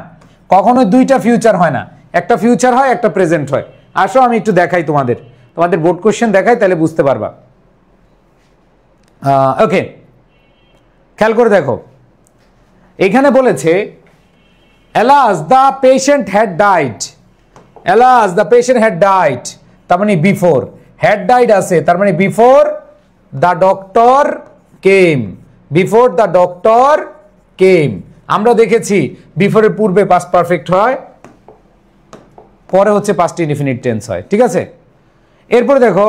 কখনো দুইটা ফিউচার হয় না, একটা ফিউচার হয় একটা প্রেজেন্ট হয়। আসো আমি একটু দেখাই তোমাদের, তোমাদের বোর্ড কোশ্চেন দেখাই তাহলে বুঝতে পারবা। ওকে, খেয়াল করে দেখো, এখানে বলেছে alas the patient had died, alas the patient had died, তার মানে বিফোর, had died আছে তার মানে before the doctor came, before the doctor came। আমরা দেখেছি বিফোরের পূর্বে পাস্ট পারফেক্ট হয়, পরে হচ্ছে পাস্ট ইনডিফিনিট টেন্স হয়, ঠিক আছে? এরপরে দেখো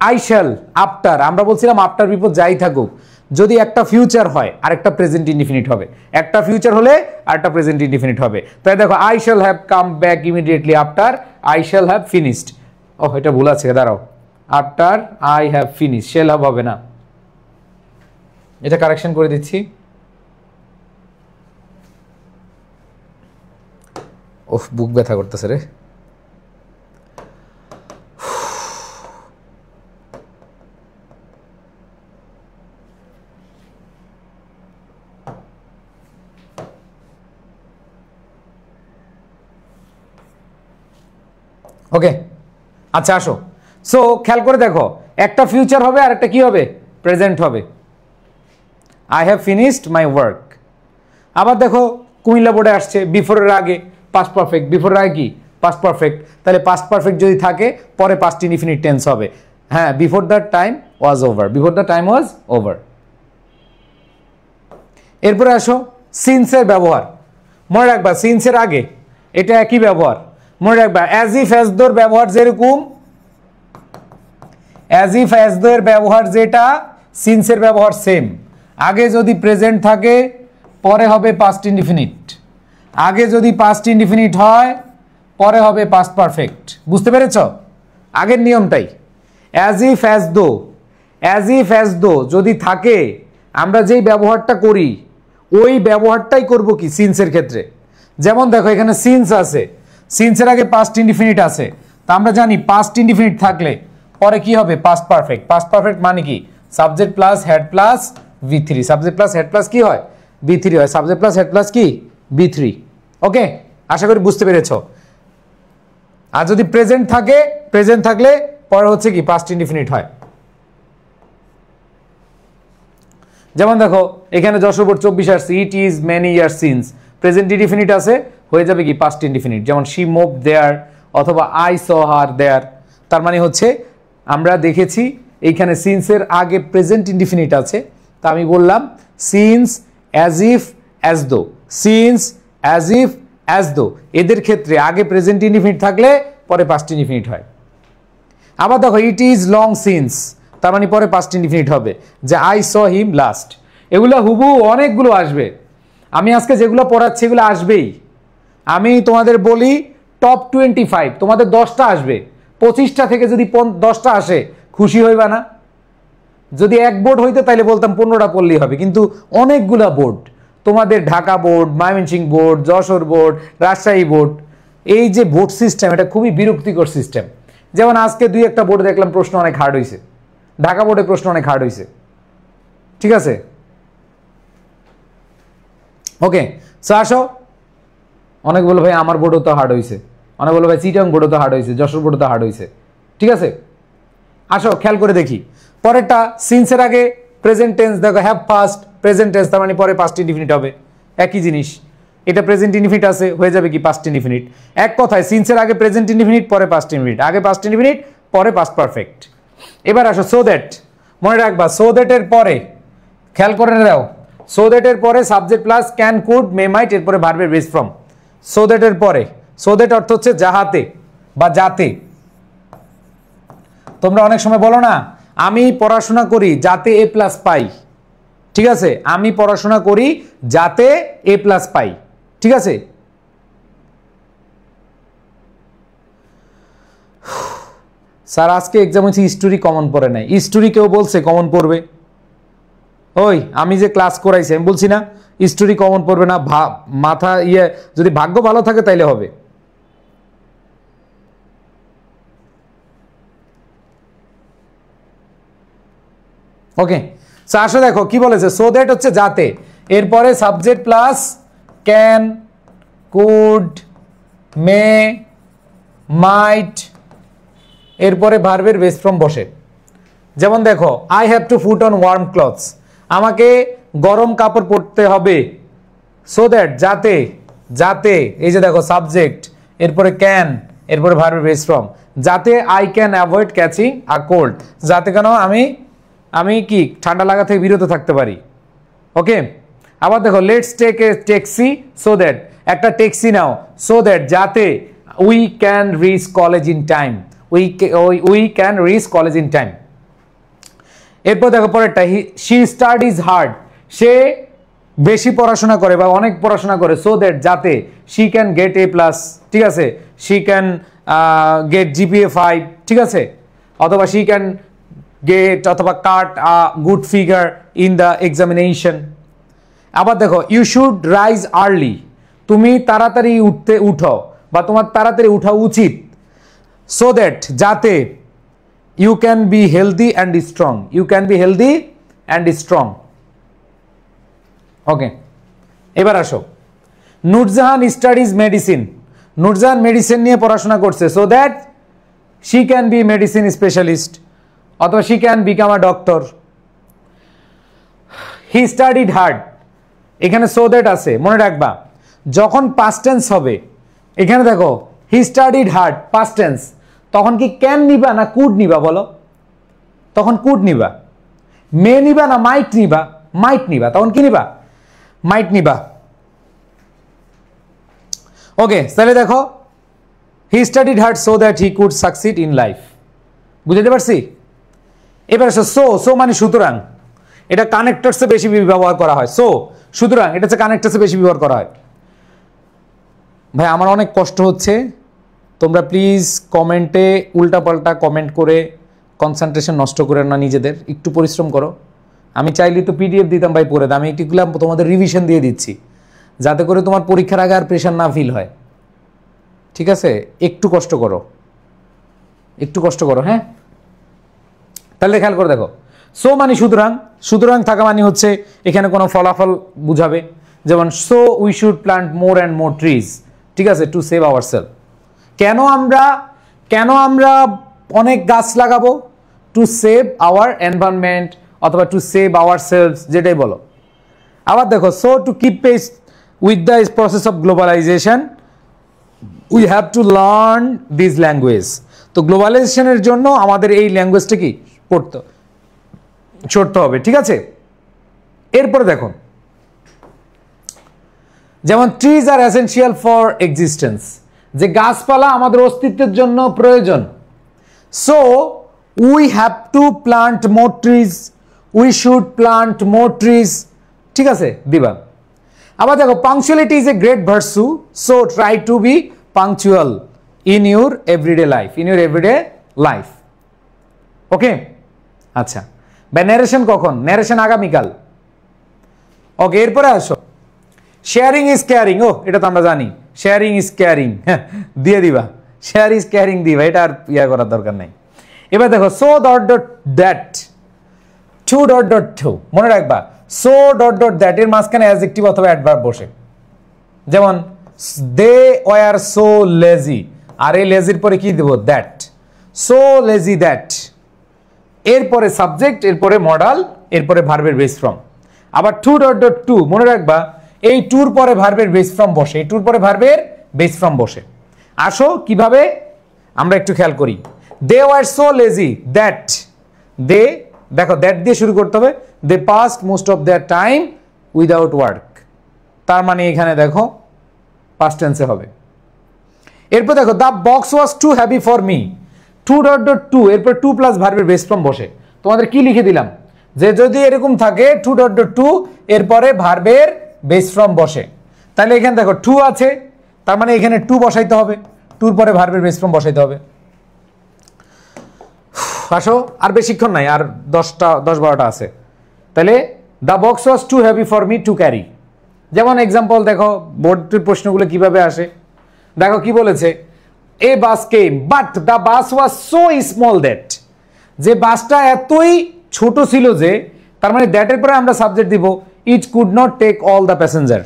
আই শ্যাল, আফটার, আমরা বলছিলাম আফটার বিফোর যাই থাকুক যদি একটা ফিউচার হয় আর একটা প্রেজেন্ট ইনডিফিনিট হবে, একটা ফিউচার হলে আর একটা প্রেজেন্ট ইনডিফিনিট হবে। তাই দেখো I shall have come back immediately after I shall have finished. ও এটা ভুল আছে, দাঁড়াও, after I have finished, shall have হবে না, এটা কারেকশন করে দিচ্ছি। ওহ বুক ব্যথা করতেছে রে। ওকে আচ্ছা আসো, সো খেয়াল করে দেখো একটা ফিউচার হবে আর একটা কি হবে প্রেজেন্ট হবে, I have finished my work. আবার দেখো কুমিল্লা বোর্ডে আসছে বিফোরের আগে পাস্ট পারফেক্ট, বিফোরের আগে কি পাস্ট পারফেক্ট, তাহলে পাস্ট পারফেক্ট যদি থাকে পরে পাস্ট ইনডিফিনিট টেন্স হবে। হ্যাঁ, before the time was over, before the time was over. এরপরে আসো সিন্সের ব্যবহার, মনে রাখবা সিন্সের আগে এটা একই ব্যবহার, মনে রাখবা অ্যাজ ইফ অ্যাজ দোর ব্যবহার যেরকম, অ্যাজ ইফ অ্যাজ দোর ব্যবহার যেটা সিন্সের ব্যবহার সেম। আগে যদি প্রেজেন্ট থাকে পরে হবে পাস্ট ইনডিফিনিট, আগে যদি পাস্ট ইনডিফিনিট হয় পরে হবে পাস্ট পারফেক্ট। বুঝতে পেরেছ আগের নিয়মটাই। As if as though, as if as though যদি থাকে আমরা যেই ব্যবহারটা করি ওই ব্যবহারটাই করব কি সিন্সের ক্ষেত্রে। যেমন দেখো এখানে সিন্স আছে, সিন্সের আগে পাস্ট ইনডিফিনিট আছে, তা আমরা জানি পাস্ট ইনডিফিনিট থাকলে পরে কি হবে পাস্ট পারফেক্ট। পাস্ট পারফেক্ট মানে কি সাবজেক্ট প্লাস হেড প্লাস বি3, সাবজেক্ট প্লাস হেড প্লাস কি হয় বি3 হয়, সাবজেক্ট প্লাস হেড প্লাস কি বি3। ওকে, আশা করি বুঝতে পেরেছো। আর যদি প্রেজেন্ট থাকে, প্রেজেন্ট থাকলে পরে হচ্ছে কি পাস্ট ইনডিফিনিট হয়। যেমন দেখো এখানে যশোর বোর্ড 24 আসছে, it is many years since, present indefinite আছে হয়ে যাবে কি পাস্ট ইনডিফিনিট। যেমন শি মুভ দেয়ার অথবা আই স হার দেয়ার, তার মানে হচ্ছে আমরা দেখেছি এইখানে সিন্সের আগে প্রেজেন্ট ইনডিফিনিট আছে, তা আমি বললাম সিন্স অ্যাজ ইফ অ্যাজ দো, সিন্স অ্যাজ ইফ অ্যাজ দো, এদের ক্ষেত্রে আগে প্রেজেন্ট ইনডিফিনিট থাকলে পরে পাস্ট ইনডিফিনিট হয়। আবার দেখো ইট ইজ লং সিন্স, তার মানে পরে পাস্ট ইনডিফিনিট হবে, যে আই স হিম লাস্ট। এগুলো হুবহু অনেকগুলো আসবে, আমি আজকে যেগুলো পড়াচ্ছি এগুলো আসবেই। আমি তোমাদের বলি টপ 25, তোমাদের 10টা আসবে, 25টা থেকে যদি 10টা আসে খুশি হইবা না? যদি এক বোর্ড হইতো তাইলে বলতাম 15টা পড়লেই হবে, কিন্তু অনেকগুলা বোর্ড, তোমাদের Dhaka board, Mymensingh board, Jessore board, Rajshahi board, এই যে বোর্ড সিস্টেম এটা খুবই বিরক্তিকর সিস্টেম। যেমন আজকে 2-1টা বোর্ডে দেখলাম প্রশ্ন অনেক হার্ড হয়েছে, ঢাকা বোর্ডে প্রশ্ন অনেক হার্ড হয়েছে, ঠিক আছে? ওকে, সো আসো। অনেক বলো ভাই আমার বোর্ডও তো হার্ড হয়েছে, অনেক বলো ভাই চিটাং বোর্ডও তো হার্ড হয়েছে, যশোর বোর্ডও তো হার্ড হয়েছে, ঠিক আছে? আসো খেয়াল করে দেখি পরেরটা। সিন্সের আগে প্রেজেন্ট টেন্স, দেখো হ্যাভ ফার্স্ট প্রেজেন্ট টেন্স, তার মানে পরে পাস্ট ইনডিফিনিট হবে, একই জিনিস। এটা প্রেজেন্ট ইনডিফিনিট আছে, হয়ে যাবে কি পাস্ট ইনডিফিনিট। এক কথায় সিন্সের আগে প্রেজেন্ট ইনডিফিনিট, পরে পাস্ট ইনডিফিনিট, আগে পাস্ট ইনডিফিনিট, পরে পাস্ট পারফেক্ট। এবার আসো সো দ্যাট, মনে রাখবা সো দ্যাট এর পরে খেয়াল করে দাও, সো দ্যাট এর পরে subject plus can, could, may, might, এরপরে ভার্বের বেস ফর্ম। সো দ্যাট এর পরে, সো দ্যাট অর্থ হচ্ছে যাহাতে বা যাতে। তোমরা অনেক সময় বলো না আমি পড়াশোনা করি যাতে এ প্লাস পাই, ঠিক আছে? আমি পড়াশোনা করি যাতে এ প্লাস পাই, ঠিক আছে? স্যার আজকে এক্সাম হচ্ছে হিস্টোরি কমন পড়ে নাই, হিস্টোরি কেউ বলছে কমন পড়বে? ওই আমি যে ক্লাস করাইছি আমি বলছি না হিস্টোরি কমন পড়বে না, মাথা যদি ভাগ্য ভালো থাকে তাইলে হবে। ওকে, সো আসো দেখো কি বলেছে, সো দ্যাট হচ্ছে যাতে, এরপরে subject plus can, could, may, might, এরপরে ভার্বের বেস ফর্ম বসে। যেমন দেখো I have to put on warm clothes, আমাকে গরম কাপড় পরতে হবে, সো দ্যাট যাতে, যাতে এই যে দেখো সাবজেক্ট, এরপরে ক্যান, এরপরে ভার্বের বেস ফর্ম, যাতে I can avoid catching a cold, যাতে কেন আমি কি ঠান্ডা লাগা থেকে বিরত থাকতে পারি। ওকে, আবার দেখো let's take a taxi, so that একটা ট্যাক্সি নাও, সো দ্যাট যাতে we can reach college in time, we can reach college in time. এরপর দেখো পরেরটা, শি স্টাডিজ হার্ড, সে বেশি পড়াশোনা করে বা অনেক পড়াশোনা করে, সো দ্যাট যাতে she can gate A plus, ঠিক আছে? শি ক্যান গেট জিপিএ 5, ঠিক আছে? অথবা শি ক্যান গেট অথবা cut a good figure in the examination. আবার দেখো ইউ শুড রাইজ আর্লি, তুমি তাড়াতাড়ি উঠো বা তোমার তাড়াতাড়ি উঠা উচিত, সো দ্যাট যাতে you can be healthy and strong, you can be healthy and strong. Okay, এবার আসো, Nurjahan studies medicine, Nurjahan medicine নিয়ে পড়াশোনা করছে, so that she can be medicine specialist, অথবা she can become a doctor. He studied hard, এখানে so that আছে, মনে রাখবা যখন পাস্ট টেন্স হবে, এখানে দেখো he studied hard past tense, তখন কি ক্যান নিবা না কুড নিবা বলো? তখন কুড নিবা। মে নিবা না মাইট নিবা? মাইট নিবা। তখন কি নিবা? মাইট নিবা। ওকে, তাহলে দেখো he studied hard so that he could succeed in life, বুঝতে পারছি? এবার সো মানে সুতরাং, এটা কানেক্টরসে বেশি ব্যবহার করা হয়, সো সুতরাং এটা হচ্ছে কানেক্টরসে বেশি ব্যবহার করা হয়। ভাই আমার অনেক কষ্ট হচ্ছে, তোমরা প্লিজ কমেন্টে উল্টাপাল্টা কমেন্ট করে কনসেন্ট্রেশন নষ্ট করে না, নিজেদের একটু পরিশ্রম করো। আমি চাইলে তো পিডিএফ দিতাম ভাই পড়ে, আমি একটুগুলো তোমাদের রিভিশন দিয়ে দিচ্ছি যাতে করে তোমার পরীক্ষার আগে আর প্রেশার না ফিল হয়, ঠিক আছে? একটু কষ্ট করো, একটু কষ্ট করো, হ্যাঁ? তাহলে খেয়াল করে দেখো, সো মানে সুতরাং, সুতরাং থাকা মানে হচ্ছে এখানে কোনো ফলাফল বুঝাবে, যেমন so we should plant more and more trees, ঠিক আছে, টু সেভ আওয়ার সেলফ। কেন আমরা অনেক গাছ লাগাবো? টু সেভ আওয়ার এনভায়রনমেন্ট অথবা টু সেভ আওয়ার সেলফ, যেটাই বলো। আবার দেখো so to keep pace with the process of globalization we have to learn this language, তো গ্লোবালাইজেশনের জন্য আমাদের এই ল্যাঙ্গুয়েজটা কি পড়তে হবে, ঠিক আছে? এরপরে দেখো যেমন trees are essential for existence, যে গাছপালা আমাদের অস্তিত্বের জন্য প্রয়োজন, so we have to plant more trees, we should plant more trees, ঠিক আছে, দিবা। আবার দেখো punctuality is a great virtue, so try to be punctual, in your everyday life, in your everyday life. Okay, আচ্ছা। বা narration কখন? Narration আগামীকাল। ওকে, এরপরে আসো শেয়ারিং ইজ কেয়ারিং। ও এটা তো আমরা জানি, শেয়ারিং ইজ কেয়ারিং, দিয়ে দিবা, শেয়ার ইজ কেয়ারিং দিবা, এটা আর ইয়া করার দরকার নাই। এবার দেখো so dot dot that, to dot dot to, মনে রাখবা সো ডট ডট দ্যাট এর মাঝখানে অ্যাডজেক্টিভ অথবা অ্যাডভার্ব বসে। যেমন দে ওয়ার সো লেজি, আর এই লেজির পরে কি দেব? দ্যাট। সো লেজি দ্যাট, এরপরে সাবজেক্ট, এরপরে মডাল, এরপরে ভার্বের বেস ফর্ম। আবার টু ডট ডট টু, মনে রাখবা এই টুর পরে ভার্বের বেস ফর্ম বসে, এই টুর পরে ভার্বের বেস ফর্ম বসে। আসো কিভাবে আমরা একটু খেয়াল করি। They were so lazy that, they দেখো দ্যাট দিয়ে শুরু করতে হবে। They passed most of their time without work, তার মানে এখানে দেখো পাস্ট টেন্সে হবে। এরপর দেখো the box was too heavy for me, too dot dot too, এরপর টু প্লাস ভার্বের বেস ফর্ম বসে। তোমাদের কি লিখে দিলাম যে যদি এরকম থাকে টু ডট ডট টু এরপরে ভার্বের বেস ফর্ম বসে, তাহলে এখানে দেখো টু আছে, তার মানে এখানে টু বসাইতে হবে, টুর পরে ভার্বের বেস ফর্ম বসাইতে হবে। আসো, আর বেশিক্ষণ নাই, আর 10-12টা আছে। তাহলে the box was too heavy for me to carry. যেমন এক্সাম্পল দেখো বোর্ডের প্রশ্নগুলো কিভাবে আসে, দেখো কি বলেছে, a bus came but the bus was so small that, যে বাসটা এতই ছোট ছিল যে, তার মানে দ্যাটের পরে আমরা সাবজেক্ট দিব it could not take all the passenger,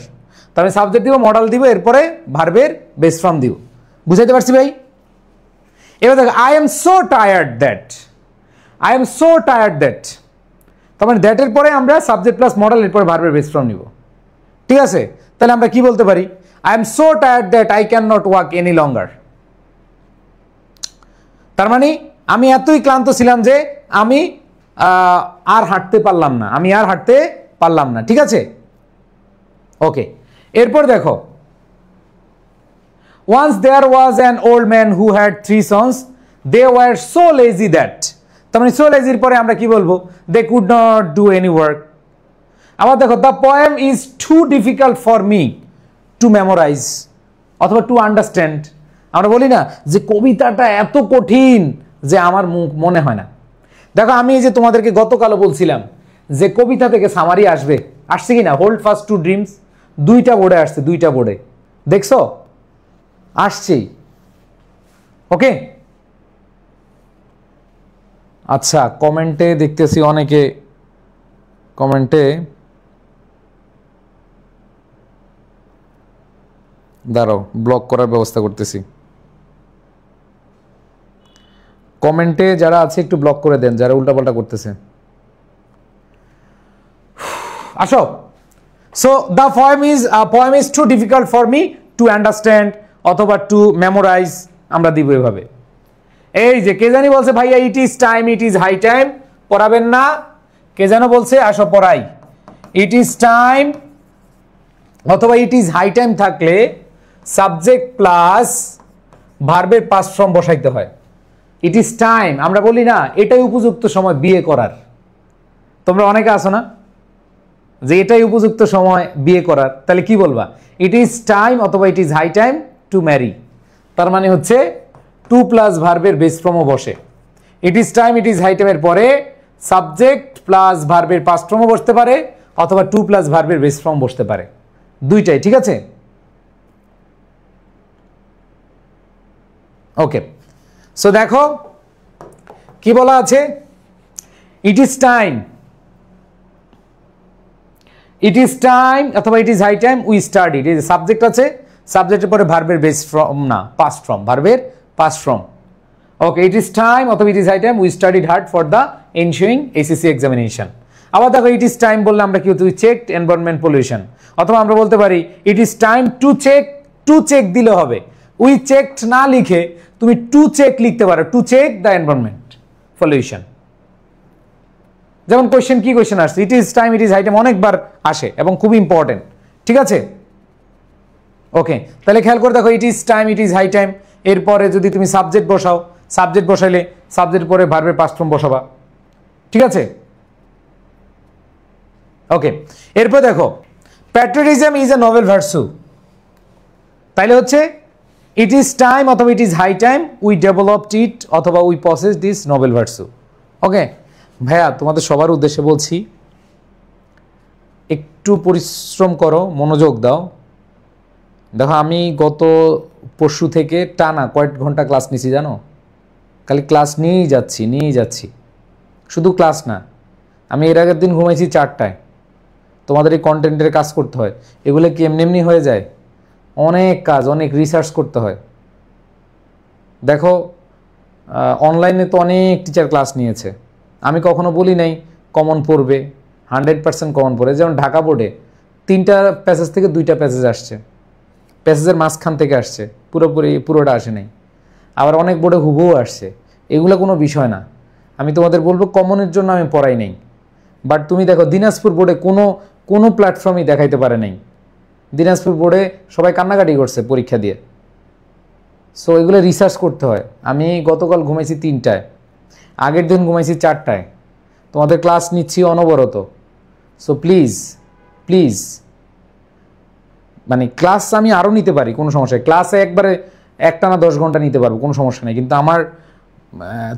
তার মানে সাবজেক্ট দিব, মডাল দিব, এরপরে ভার্বের বেস ফর্ম দিব। বুঝাইতে পারছি ভাই? এবার দেখো I am so tired that, I am so tired that, তার মানে দ্যাটের পরে আমরা সাবজেক্ট প্লাস মডাল, এরপরে ভার্বের বেস ফর্ম নিব। ঠিক আছে, তাহলে আমরা কি বলতে পারি? I am so tired that I can not walk any longer, তার মানে আমি এতই ক্লান্ত ছিলাম যে আমি আর হাঁটতে পারলাম না, আমি আর হাঁটতে পারলাম না। ঠিক আছে, ওকে। এরপর দেখো once there was an old man who had 3 sons, they were so lazy that, তার মানে সো লেজির পরে আমরা কি বলবো? They could not do any work. আবার দেখো the poem is too difficult for me to memorize অথবা টু আন্ডারস্ট্যান্ড। আমরা বলি না যে কবিতাটা এত কঠিন যে আমার মনে হয় না। দেখো আমি এই যে তোমাদেরকে গতকালও বলছিলাম যে কবিতা থেকে সামারি আসবে, আসছে কি না? হোল্ড ফাস্ট টু ড্রিমস, 2টা বোর্ডে আসছে, 2টা বোর্ডে দেখছো আসছেই। ওকে, আচ্ছা কমেন্টে দেখতেছি অনেকে কমেন্টে, দাঁড়াও ব্লক করার ব্যবস্থা করতেছি। কমেন্টে যারা আছে একটু ব্লক করে দেন, যারা উল্টাপাল্টা করতেছে। আসো, so the poem is too difficult for me to understand অথবা টু মেমোরাইজ, আমরা দিব এভাবে। এই যে কে জানি বলছে ভাইয়া it is time, it is high time, পড়াবেন না? কে যেন বলছে, আসো পড়াই। ইট ইজ টাইম অথবা ইট ইজ হাই টাইম থাকলে সাবজেক্ট প্লাস ভার্বের পাস্ট ফর্ম বসাইতে হয়। ইট ইজ টাইম, আমরা বলি না এটাই উপযুক্ত সময় বিয়ে করার, তোমরা অনেকে আছো না যে এটাই উপযুক্ত সময় বিয়ে করার, তাহলে কি বলবা? ইট ইজ টাইম অথবা it is high time to marry, তার মানে হচ্ছে টু প্লাস ভার্বের বেস ফর্মও বসে। It is time, it is high টাইমের পরে সাবজেক্ট প্লাস ভার্বের পাস্ট ফর্মও বসতে পারে অথবা টু প্লাস ভার্বের বেস ফর্ম বসতে পারে, দুইটাই। ঠিক আছে, ওকে। সো দেখো কি বলা আছে, it is time, it is time অথবা it is high time we studied, এই যে সাবজেক্ট আছে, সাবজেক্টের পরে ভার্বের বেস ফর্ম না পাস্ট ফর্ম, ভার্বের past form. Okay, it is time অথবা it is high time we studied hard for the ensuing SSC examination. আবার দেখো ইট ইজ টাইম বললে আমরা কি উই চেকড এনভায়রনমেন্ট পলিউশন, অথবা আমরা বলতে পারি it is time to check, to check দিলে হবে, উই চেকড না লিখে তুমি টু চেক লিখতে পারো, to check the environment pollution. যেমন কোয়েশ্চেন কি কোয়েশ্চেন আসছে, it is time, it is high time অনেকবার আসে এবং খুব ইম্পর্টেন্ট। ঠিক আছে, ওকে। তাহলে খেয়াল করে দেখো it is time, it is high time, এরপরে যদি তুমি সাবজেক্ট বসাও, সাবজেক্ট বসাইলে সাবজেক্টের পরে ভার্বের পাস্ট ফর্ম বসাবা। ঠিক আছে, ওকে। এরপর দেখো patriotism is a noble virtue, তাইলে হচ্ছে ইট ইজ টাইম অথবা it is high time we developed it অথবা we possess this noble virtue. Okay ভাইয়া, তোমাদের সবার উদ্দেশ্যে বলছি, একটু পরিশ্রম করো, মনোযোগ দাও। দেখো আমি গত পরশু থেকে টানা কয়েক ঘন্টা ক্লাস নিছি জানো, খালি ক্লাস নিয়েই যাচ্ছি। শুধু ক্লাস না, আমি এর আগের দিন ঘুমাইছি 4টায়। তোমাদের এই কন্টেন্টের কাজ করতে হয়, এগুলো কি এমনি হয়ে যায়? অনেক কাজ, অনেক রিসার্চ করতে হয়। দেখো অনলাইনে তো অনেক টিচার ক্লাস নিয়েছে, আমি কখনো বলি নাই কমন পড়বে, 100% কমন পড়ে। যেমন ঢাকা বোর্ডে 3টা প্যাসেজ থেকে 2টা প্যাসেজ আসছে, প্যাসেজের মাঝখান থেকে আসছে, পুরোটা আসে নাই। আবার অনেক বোর্ডে হুবহু আসছে। এগুলো কোনো বিষয় না, আমি তোমাদের বলবো কমনের জন্য আমি পড়াই নাই। বাট তুমি দেখো দিনাজপুর বোর্ডে কোনো প্ল্যাটফর্মই দেখাইতে পারে নাই। দিনাজপুর বোর্ডে সবাই কান্নাকাটি করছে পরীক্ষা দিয়ে। সো এগুলো রিসার্চ করতে হয়। আমি গতকাল ঘুমাইছি 3টায়, আগের দিন ঘুমাইছি 4টায়, তোমাদের ক্লাস নিচ্ছি অনবরত। সো প্লিজ মানে ক্লাস আমি আরও নিতে পারি, কোনো সমস্যা নেই। ক্লাসে একবারে একটানা 10 ঘন্টা নিতে পারবো, কোনো সমস্যা নেই। কিন্তু আমার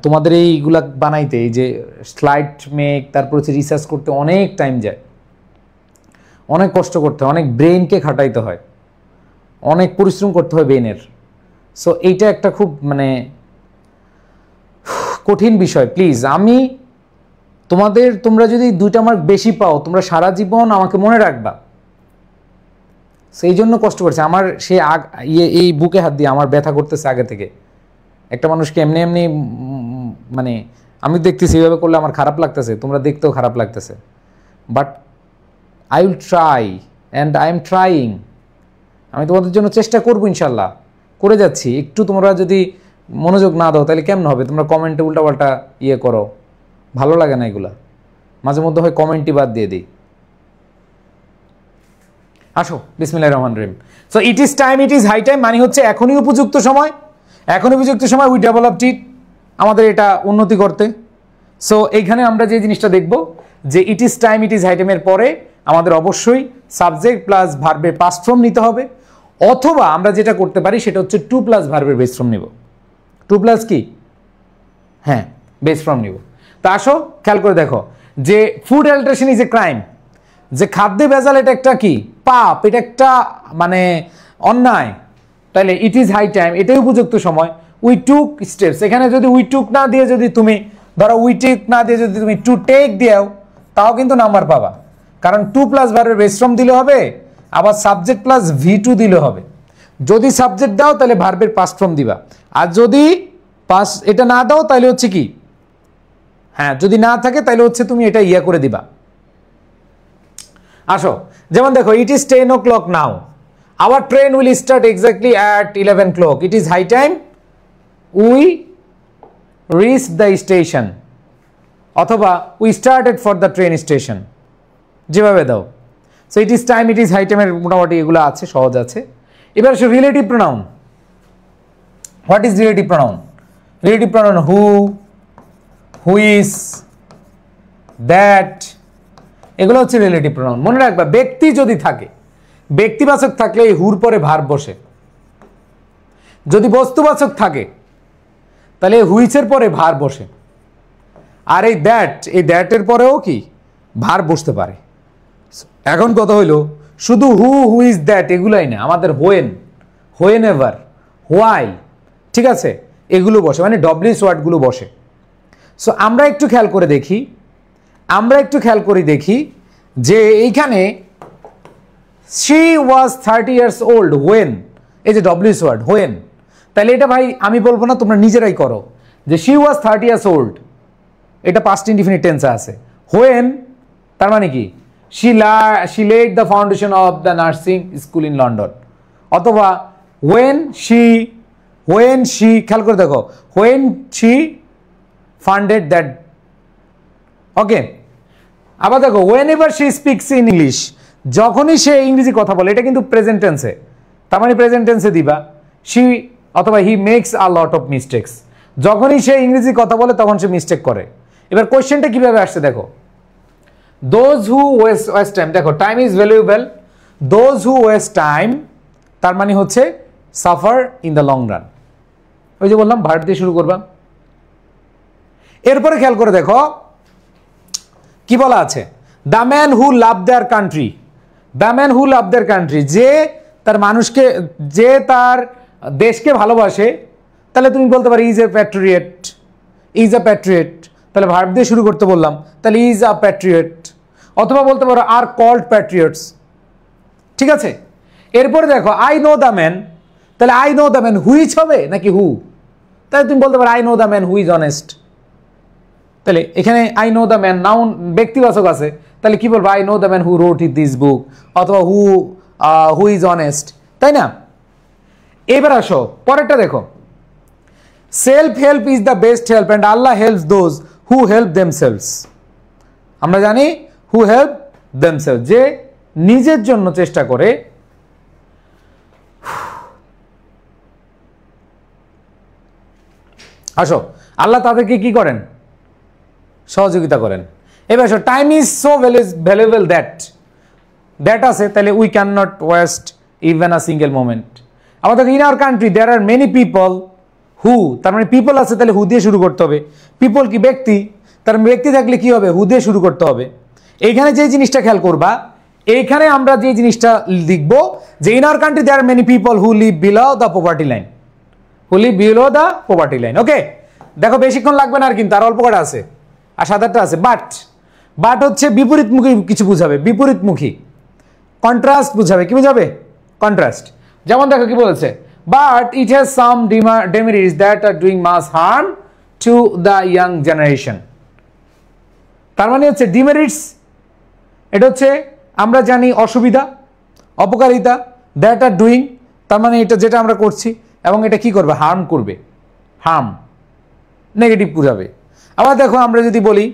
তোমাদের এইগুলা বানাইতে, এই যে স্লাইড মেক, তারপর হচ্ছে রিসার্চ করতে অনেক টাইম যায়, অনেক কষ্ট করতে হয়, অনেক ব্রেনকে খাটাইতে হয়, অনেক পরিশ্রম করতে হয় ব্রেনের। সো এইটা একটা খুব মানে কঠিন বিষয়। প্লিজ আমি তোমরা যদি 2টা মার্ক বেশি পাও, তোমরা সারা জীবন আমাকে মনে রাখবা। সেই জন্য কষ্ট করছে আমার, সে এই বুকে হাত দিয়ে আমার ব্যথা করতেছে আগে থেকে। একটা মানুষকে এমনি মানে আমি দেখতেছি এইভাবে করলে আমার খারাপ লাগতেছে, তোমরা দেখতেও খারাপ লাগতেছে। But I will try and I am trying. আমি তোমাদের জন্য চেষ্টা করবো, ইনশাল্লাহ করে যাচ্ছি। একটু তোমরা যদি মনোযোগ না দাও তাহলে কেমন হবে? তোমরা কমেন্টে উল্টাপাল্টা করো, ভালো লাগে না এগুলা। মাঝে মধ্যে হয় কমেন্টই বাদ দিয়ে দিই। আসো বিসমিল্লাহির রহমানির রহিম। So it is time, it is high time মানে হচ্ছে এখনই উপযুক্ত সময়, উই ডেভেলপড ইট, আমাদের এটা উন্নতি করতে। সো এইখানে আমরা যে জিনিসটা দেখব যে it is time, it is high টাইমের পরে আমাদের অবশ্যই সাবজেক্ট প্লাস ভার্বের পাস্ট ফর্ম নিতে হবে, অথবা আমরা যেটা করতে পারি সেটা হচ্ছে 2+ ভার্বের বেস ফর্ম নিব। 2+ কি? হ্যাঁ, বেস ফর্ম নিব। তা আসো খেয়াল করে দেখো যে food adulteration is a crime, যে খাদ্যে ভেজাল এটা একটা কি পাপ, এটা একটা মানে অন্যায়। তাহলে ইট ইজ হাই টাইম, এটাই উপযুক্ত সময়। উই টুক স্টেপস, এখানে যদি উই টুক না দিয়ে যদি তুমি ধরো উই টেক না দিয়ে যদি তুমি টু টেক দিও, তাও কিন্তু নাম্বার পাবা। কারণ 2+ ভার্বের বেস ফর্ম দিলে হবে, আবার সাবজেক্ট প্লাস V2 দিলে হবে। যদি সাবজেক্ট দাও তাহলে ভার্বের পাস্ট ফর্ম দিবা, আর যদি এটা না দাও তাহলে হচ্ছে কি, হ্যাঁ যদি না থাকে তাহলে হচ্ছে তুমি এটা করে দিবা। আসো যেমন দেখো it is 10 o'clock now, our train will start exactly at 11 o'clock, it is high time we reach the station, অথবা we started for the train station, যেভাবে দাও। So it is time, it is high টাইমের মোটামুটি এগুলো আছে, সহজ আছে। এবার আসো relative pronoun. What is relative pronoun? Relative pronoun who is, that, এগুলো হচ্ছে রিলেটিভ প্রোনাউন। মনে রাখবা ব্যক্তি যদি থাকে, ব্যক্তিবাচক থাকলে এই হুর পরে ভার্ব বসে। যদি বস্তুবাচক থাকে তাহলে হুইচের পরে ভার্ব বসে। আর এই দ্যাটের পরেও কি ভার্ব বসতে পারে। এখন কথা হইল শুধু হু ইজ দ্যাট এগুলাই না, আমাদের হোয়েন এভার, হোয়াই, ঠিক আছে, এগুলো বসে, মানে ডব্লিউএস ওয়ার্ডগুলো বসে। সো আমরা একটু খেয়াল করে দেখি যে এইখানে she was 30 years old when, এই যে ডব্লিউএস ওয়ার্ড হোয়েন, তাহলে এটা ভাই আমি বলবো না, তোমরা নিজেরাই করো যে she was 30 years old, এটা past indefinite tense আছে। হোয়েন তার মানে কি she laid the foundation of the nursing school in London, অথবা when she খেয়াল করে দেখো when she funded that, ওকে। আবার দেখো whenever she speaks in English, যখনই সে ইংরেজি কথা বলে, এটা কিন্তু প্রেজেন্ট টেন্সে, তার মানে প্রেজেন্ট টেন্সে দিবা she অথবা he makes a lot of mistakes, যখনই সে ইংরেজি কথা বলে তখন সে মিস্টেক করে। এবার কোশ্চেনটা কিভাবে আসছে দেখো, those who waste time, দেখো time is valuable, those who waste time তার মানে হচ্ছে suffer in the long run. ওই যে বললাম ভার্ব দিয়ে শুরু করবা। এরপরে খেয়াল করে দেখো কি বলা আছে, the man who love their country, the man who love their country, যে তার মানুষকে, যে তার দেশকে ভালোবাসে, তাহলে তুমি বলতে পারো is a Patriot, is a patriot, তাহলে ভার্ব দিয়ে শুরু করতে বললাম, তাহলে ইজ আ প্যাট্রিয়ট, অথবা বলতে পারো আর কল্ড প্যাট্রিয়টস। ঠিক আছে, এরপরে দেখো আই নো দ্য ম্যান, তাহলে I know the man which হবে নাকি হু, তাহলে তুমি বলতে পারো I know the man who is honest. তাহলে এখানে I know the man noun ব্যক্তিবাচক আছে, তাহলে কি বলবো I know the man who wrote this book, অথবা হু ইজ অনেস্ট, তাই না? এবার আসো পরেরটা দেখো, self help is the best help and Allah helps those who help themselves. আমরা জানি হু হেল্প দেমসেলভস, যে নিজের জন্য চেষ্টা করে, আসো আল্লাহ তাদেরকে কি করেন, সহযোগিতা করেন। এবার আসো time is so valuable that আছে, তাহলে we can not waste even a single moment. আবার দেখো in our country there are many people who, তার মানে পিপল আছে তাহলে হু দিয়ে শুরু করতে হবে। পিপল কি ব্যক্তি, তার ব্যক্তি থাকলে কি হবে হু দিয়ে শুরু করতে হবে। এইখানে যে জিনিসটা খেয়াল করবা, এইখানে আমরা যে জিনিসটা লিখবো যে in our country there are many people who live below the poverty line, who live below the poverty line. Okay, দেখো বেশিক্ষণ লাগবে না আর, কিন্তু আর অল্প কটা আছে, আর 7-8টা আছে। বাট হচ্ছে বিপরীতমুখী কিছু বুঝাবে, বিপরীতমুখী, কন্ট্রাস্ট বুঝাবে। কি বুঝাবে? কন্ট্রাস্ট। যেমন দেখো কি বলেছে, but it has some demerits that are doing much harm to the young generation. তার মানে হচ্ছে ডিমেরিটস, এটা হচ্ছে আমরা জানি অসুবিধা, অপকারিতা, দ্যাট আর ডুইং, তার মানে এটা যেটা আমরা করছি, এবং এটা কি করবে হার্ম করবে, হার্ম নেগেটিভ বুঝাবে। আবার দেখো আমরা যদি বলি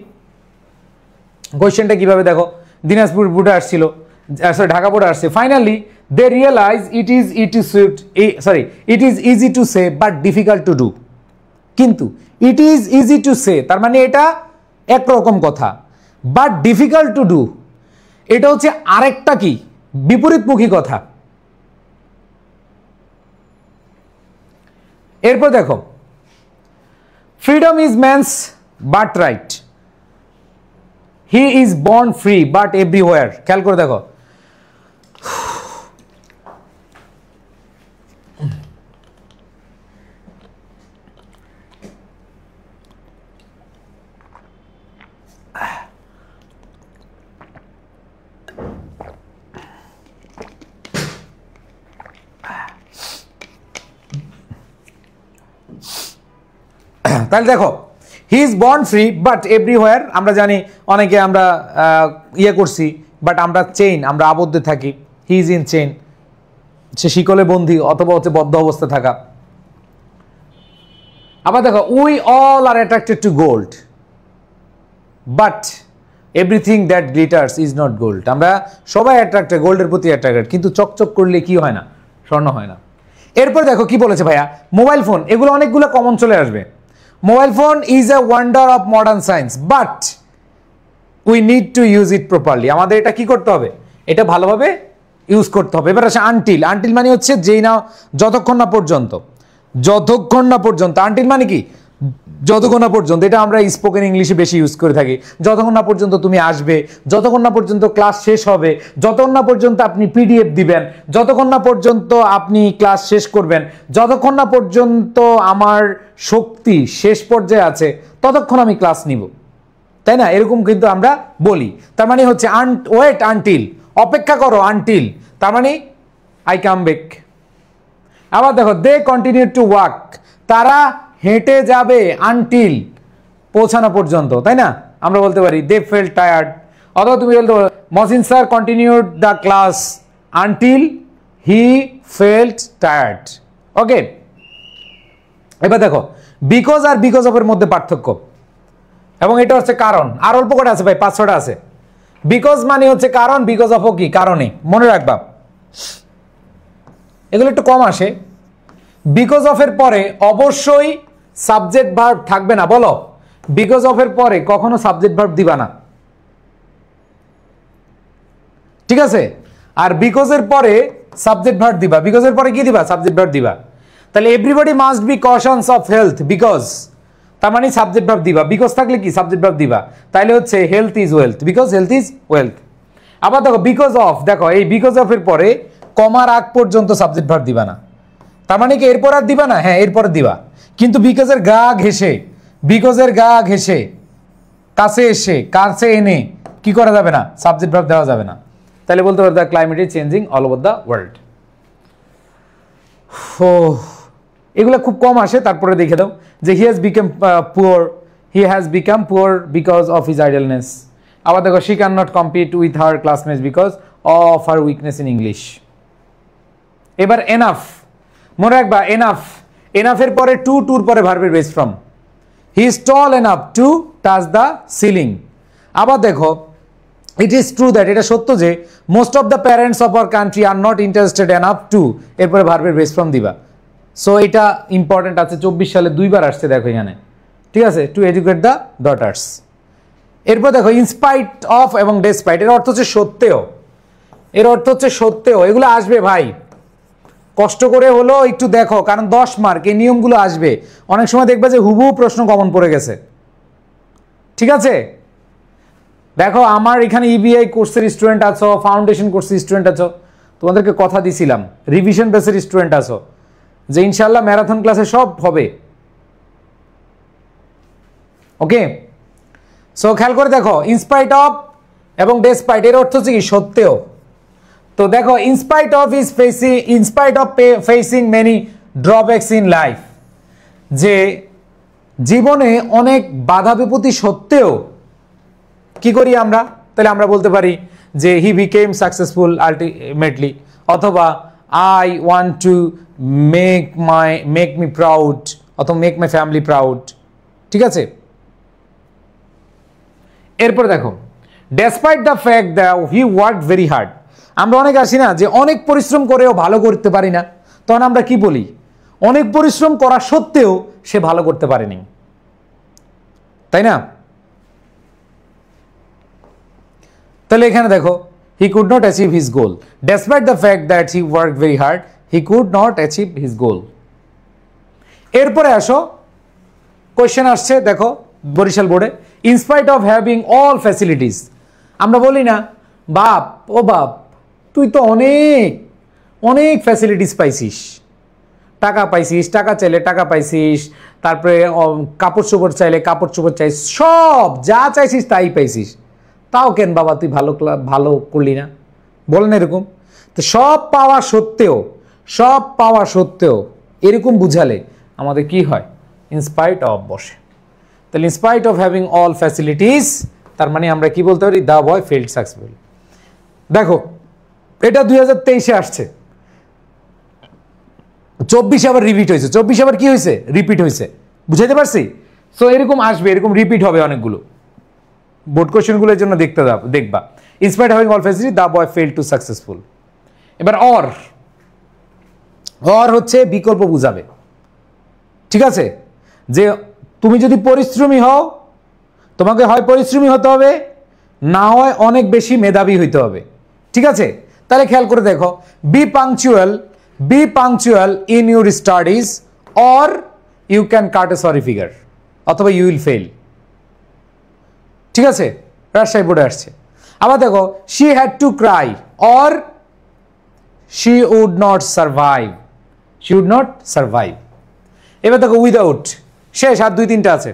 কোয়েশ্চেনটা কিভাবে, দেখো দিনাজপুর বোর্ডে আসছিল, সরি ঢাকা বোর্ডে আসছে, finally they realise it is easy to say but difficult to do. কিন্তু it is easy to say তার মানে এটা একরকম কথা, বাট ডিফিকাল্ট টু ডু এটা হচ্ছে আরেকটা কি বিপরীতমুখী কথা। এরপর দেখো freedom is man's but right, he is born free but everywhere. খেয়াল করে দেখো, তাহলে দেখো he is born free but everywhere, আমরা জানি অনেকে আমরা ইয়ে করছি, বাট আমরা চেইন, আমরা আবদ্ধ থাকি, হি ইজ ইন চেইন, সে শিকলে বন্দী অথবা হচ্ছে বদ্ধ অবস্থা থাকা। আবার দেখো we all R attracted to gold but everything that glitters is not gold. আমরা সবাই অ্যাট্রাক্টেড, গোল্ডের প্রতি অ্যাট্রাক্টেড, কিন্তু চকচক করলে কি হয় না, স্বর্ণ হয় না। এরপর দেখো কি বলেছে ভাইয়া, মোবাইল ফোন, এগুলো অনেকগুলো কমন চলে আসবে। Mobile phone is a wonder of modern science but we need to use it properly. আমাদের এটা কি করতে হবে, এটা ভালোভাবে ইউজ করতে হবে। এবার আসে আনটিল, আনটিল মানে হচ্ছে যেই না যতক্ষণ না পর্যন্ত, যতক্ষণ না পর্যন্ত, আনটিল মানে কি যতক্ষণ না পর্যন্ত, এটা আমরা স্পোকেন ইংলিশে বেশি ইউজ করে থাকি। যতক্ষণ না পর্যন্ত তুমি আসবে, যতক্ষণ না পর্যন্ত ক্লাস শেষ হবে, যতক্ষণ না পর্যন্ত আপনি পিডিএফ দিবেন, যতক্ষণ না পর্যন্ত আপনি ক্লাস শেষ করবেন, যতক্ষণ না পর্যন্ত আমার শক্তি শেষ পর্যায়ে আছে ততক্ষণ আমি ক্লাস নিব, তাই না? এরকম কিন্তু আমরা বলি। তার মানে হচ্ছে ওয়েট আনটিল, অপেক্ষা করো, আনটিল তার মানে আই কাম ব্যাক। আবার দেখো দে কন্টিনিউ টু ওয়াক, তারা হেঁটে যাবে আনটিল পৌঁছানো পর্যন্ত, তাই না? আমরা বলতে পারি দে ফেল্ট টায়ার্ড, অথবা তুমি বলতে পারো Mohsin sir continued the class until he felt tired. Okay, এবার দেখো বিকজ আর বিকজ অফ এর মধ্যে পার্থক্য, এবং এটা হচ্ছে কারণ। আর অল্প কটা আছে ভাই, 5-6টা আছে। বিকজ মানে হচ্ছে কারণ, বিকজ অফ কি কারণে, মনে রাখবা এগুলো একটু কম আসে। বিকজ অফ এর পরে অবশ্যই সাবজেক্ট ভার্ব থাকবে না, বলো বিকজ অফ এর পরে কখনো সাবজেক্ট ভার্ব দিবা না, ঠিক আছে? আর বিকজ এর পরে সাবজেক্ট ভার্ব দিবা, বিকজ এর পরে কি দিবা, সাবজেক্ট ভার্ব দিবা। তাহলে everybody must be cautious of health because, তার মানে সাবজেক্ট ভার্ব দিবা, বিকজ থাকলে কি সাবজেক্ট ভার্ব দিবা। তাহলে হচ্ছে health is wealth, because health is wealth. আবার দেখো বিকজ অফ, দেখো এই বিকজ অফ এর পরে কমার আগ পর্যন্ত সাবজেক্ট ভার্ব দিবা না, তার মানে কি এরপর আর দিবা না, হ্যাঁ এরপর দিবা, কিন্তু বিকজের গা ঘেসে, বিকজের গা ঘেসে কাছে এসে কাছে এনে কি করা যাবে না, সাবজেক্ট ভার্ব দেওয়া যাবে না। তাহলে বলতে পারো the climate is changing all over the world. ও এগুলো খুব কম আসে, তারপরে দেখে দাও যে he has become poor, he has become poor because of his idleness. আবার দেখো she can not compete with her classmates because of her weakness in English. এবার এনাফ, মনে রাখবা এনাফ, এনাফের পরে টু, টুর পরে ভার্বের base from. He is tall enough to touch the ceiling. আবার দেখো ইট ইজ ট্রু দ্যাট, এটা সত্য যে most of the parents of our country are not interested enough to, এরপরে ভার্বের বেস ফ্রম দিবা। সো এটা ইম্পর্টেন্ট আছে, 24 সালে 2 বার আসছে দেখো এখানে, ঠিক আছে, টু এডুকেট দ্য ডটার্স। এরপর দেখো ইনস্পাইট অফ এবং ডেসপাইট, এর অর্থ হচ্ছে সত্ত্বেও, এর অর্থ হচ্ছে সত্ত্বেও, এগুলো আসবে ভাই, কষ্ট করে হলো একটু দেখো, কারণ 10 মার্ক এই নিয়মগুলো আসবে। অনেক সময় দেখবে যে হুবহু প্রশ্ন কমন পড়ে গেছে, ঠিক আছে। দেখো আমার এখানে ইবিআই কোর্সের স্টুডেন্ট আছো, ফাউন্ডেশন কোর্সের স্টুডেন্ট আছো, তোমাদেরকে কথা দিছিলাম রিভিশন বেসের স্টুডেন্ট আছো যে ইনশাআল্লাহ ম্যারাথন ক্লাসে সব হবে, ওকে। সো খেয়াল করে দেখো ইনস্পাইট অফ এবং ডেসপাইট এর অর্থ হচ্ছে কি সত্ত্বেও। তো দেখো in spite of is facing, in spite of facing many drawbacks in life, যে জীবনে অনেক বাধা বিপত্তি সত্ত্বেও কি করি আমরা, তাহলে আমরা বলতে পারি যে হি বিকেম সাকসেসফুল আলটিমেটলি, অথবা I want to make me proud, অথবা মেক মাই ফ্যামিলি প্রাউড, ঠিক আছে। এরপর দেখো despite the fact that he worked very hard, আমরা অনেক আসি না যে অনেক পরিশ্রম করেও ভালো করতে পারি না, তখন আমরা কি বলি, অনেক পরিশ্রম করা সত্ত্বেও সে ভালো করতে পারেনি, তাই না। তাহলে এখানে দেখো he could not achieve his goal, despite the fact that he work very hard he could not achieve his goal. এরপরে আসো কোয়েশ্চেন আসছে দেখো বরিশাল বোর্ডে, in spite of having all facilities, আমরা বলি না বাপ ও বাপ তুই তো অনেক অনেক ফ্যাসিলিটিস পাইছিস, টাকা পাইছিস, টাকা চাইলে টাকা পাইছিস, তারপরে কাপড় চোপড় চাইলে কাপড় চোপড় চাইছিস, সব যা চাইছিস তাই পাইছিস, তাও কেন বাবা তুই ভালো করলি না, বলেন এরকম। তো সব পাওয়া সত্ত্বেও, সব পাওয়া সত্ত্বেও এরকম বুঝালে আমাদের কি হয়, ইনস্পাইট অফ বসে। তাহলে in spite of having all facilities, তার মানে আমরা কি বলতে পারি, দ্য বয় ফেল্ড সাকসেসফুল। দেখো এটা 2023-এ আসছে, 24 আবার রিপিট হয়েছে, 24 আবার কি হয়েছে, রিপিট হয়েছে, বুঝাইতে পারছি। সো এরকম আসবে, এরকম রিপিট হবে অনেকগুলো, বোর্ড কোশ্চেনগুলোর জন্য দেখবা in spite having all facility the boy failed to successful. এবার অর হচ্ছে বিকল্প বুঝাবে, ঠিক আছে, যে তুমি যদি পরিশ্রমী হও তোমাকে হয় পরিশ্রমী হতে হবে, না হয় অনেক বেশি মেধাবী হইতে হবে, ঠিক আছে। তাহলে খেয়াল করে দেখো be punctual in your studies or you can cut a sorry figure, অথবা ইউ উইল ফেল, ঠিক আছে, রাজশাহী বোর্ডে আসছে। আবার দেখো she had to cry or she would not survive, she would not survive. এবার দেখো উইদাউট, শেষ আর 2-3টা আছে।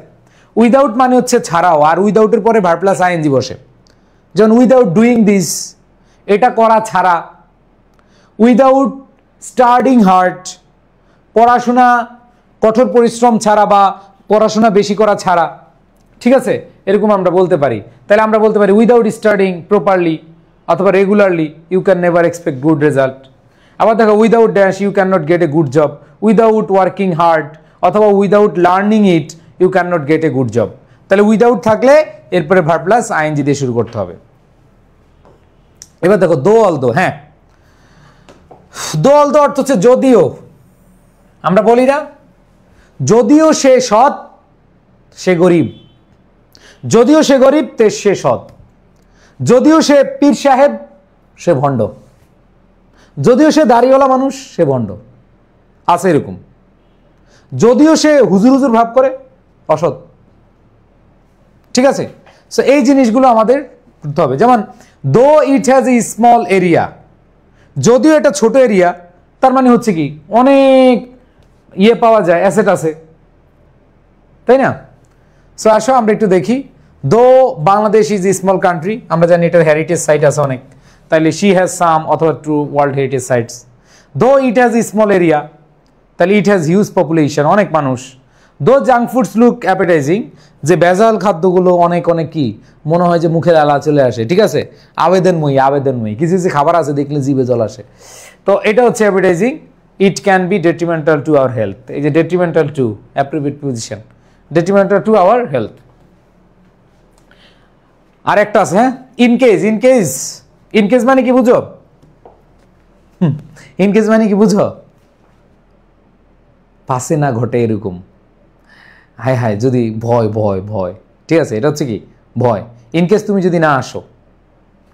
উইদাউট মানে হচ্ছে ছাড়াও, আর উইদাউটের পরে ভার্ব প্লাস আইএনজি বসে, যেমন উইদাউট ডুইং দিস, এটা করা ছাড়া, উইদাউট স্টাডিং হার্ড, পড়াশোনা কঠোর পরিশ্রম ছাড়া বা পড়াশোনা বেশি করা ছাড়া, ঠিক আছে, এরকম আমরা বলতে পারি। তাহলে আমরা বলতে পারি উইদাউট স্টাডিং প্রপারলি অথবা regularly you can never expect good result. আবার দেখো without dash you can not get a good job, without working hard অথবা without learning it you can not get a good job. তাহলে without থাকলে এরপরে verb plus ING দিয়ে শুরু করতে হবে। এবার দেখো দো অলদো, হ্যাঁ দো অলদো অর্থ হচ্ছে যদিও, আমরা বলি না যদিও সে সৎ সে গরিব, যদিও সে গরিব তে সে সৎ, যদিও সে পীর সাহেব সে ভণ্ড, যদিও সে দাড়িওয়ালা মানুষ, সে ভণ্ড আছে এরকম। যদিও সে হুজুর হুজুর ভাব করে, অসৎ। ঠিক আছে, সো এই জিনিসগুলো আমাদের করতে হবে। যেমন দো it has a small area, যদিও এটা ছোট এরিয়া, তার মানে হচ্ছে কি অনেক ইয়ে পাওয়া যায়, অ্যাসেট আছে, তাই না? সো আসো আমরা একটু দেখি। দো Bangladesh is a small country, আমরা জানি এটার হেরিটেজ সাইট আছে অনেক, তাহলে শি হ্যাজ সাম অথবা true world heritage sites. Though it has a small area, তাহলে ইট হ্যাজ হিউজ পপুলেশন, অনেক মানুষ। দো জাঙ্ক ফুডস লুক অ্যাপেটাইজিং, যে ভেজাল খাদ্যগুলো অনেক অনেক কি মনে হয় যে মুখে লালা চলে আসে, ঠিক আছে, আবেদনময়ী আবেদনময়ী, কিছু কিছু খাবার আছে দেখলে জিভে জল আসে, তো এটা হচ্ছে appetising. It can be detrimental to our health, এই যে detrimental to appropriate position, detrimental to our health. আর একটা আছে, হ্যাঁ, ইনকেস। ইনকেস ইনকেস মানে কি বুঝো? ইনকেস মানে কি বুঝো? পাশে না ঘটে এরকম, হায় হায় যদি ভয় ভয় ভয়, ঠিক আছে, এটা হচ্ছে কি ভয়। ইনকেস তুমি যদি না আসো,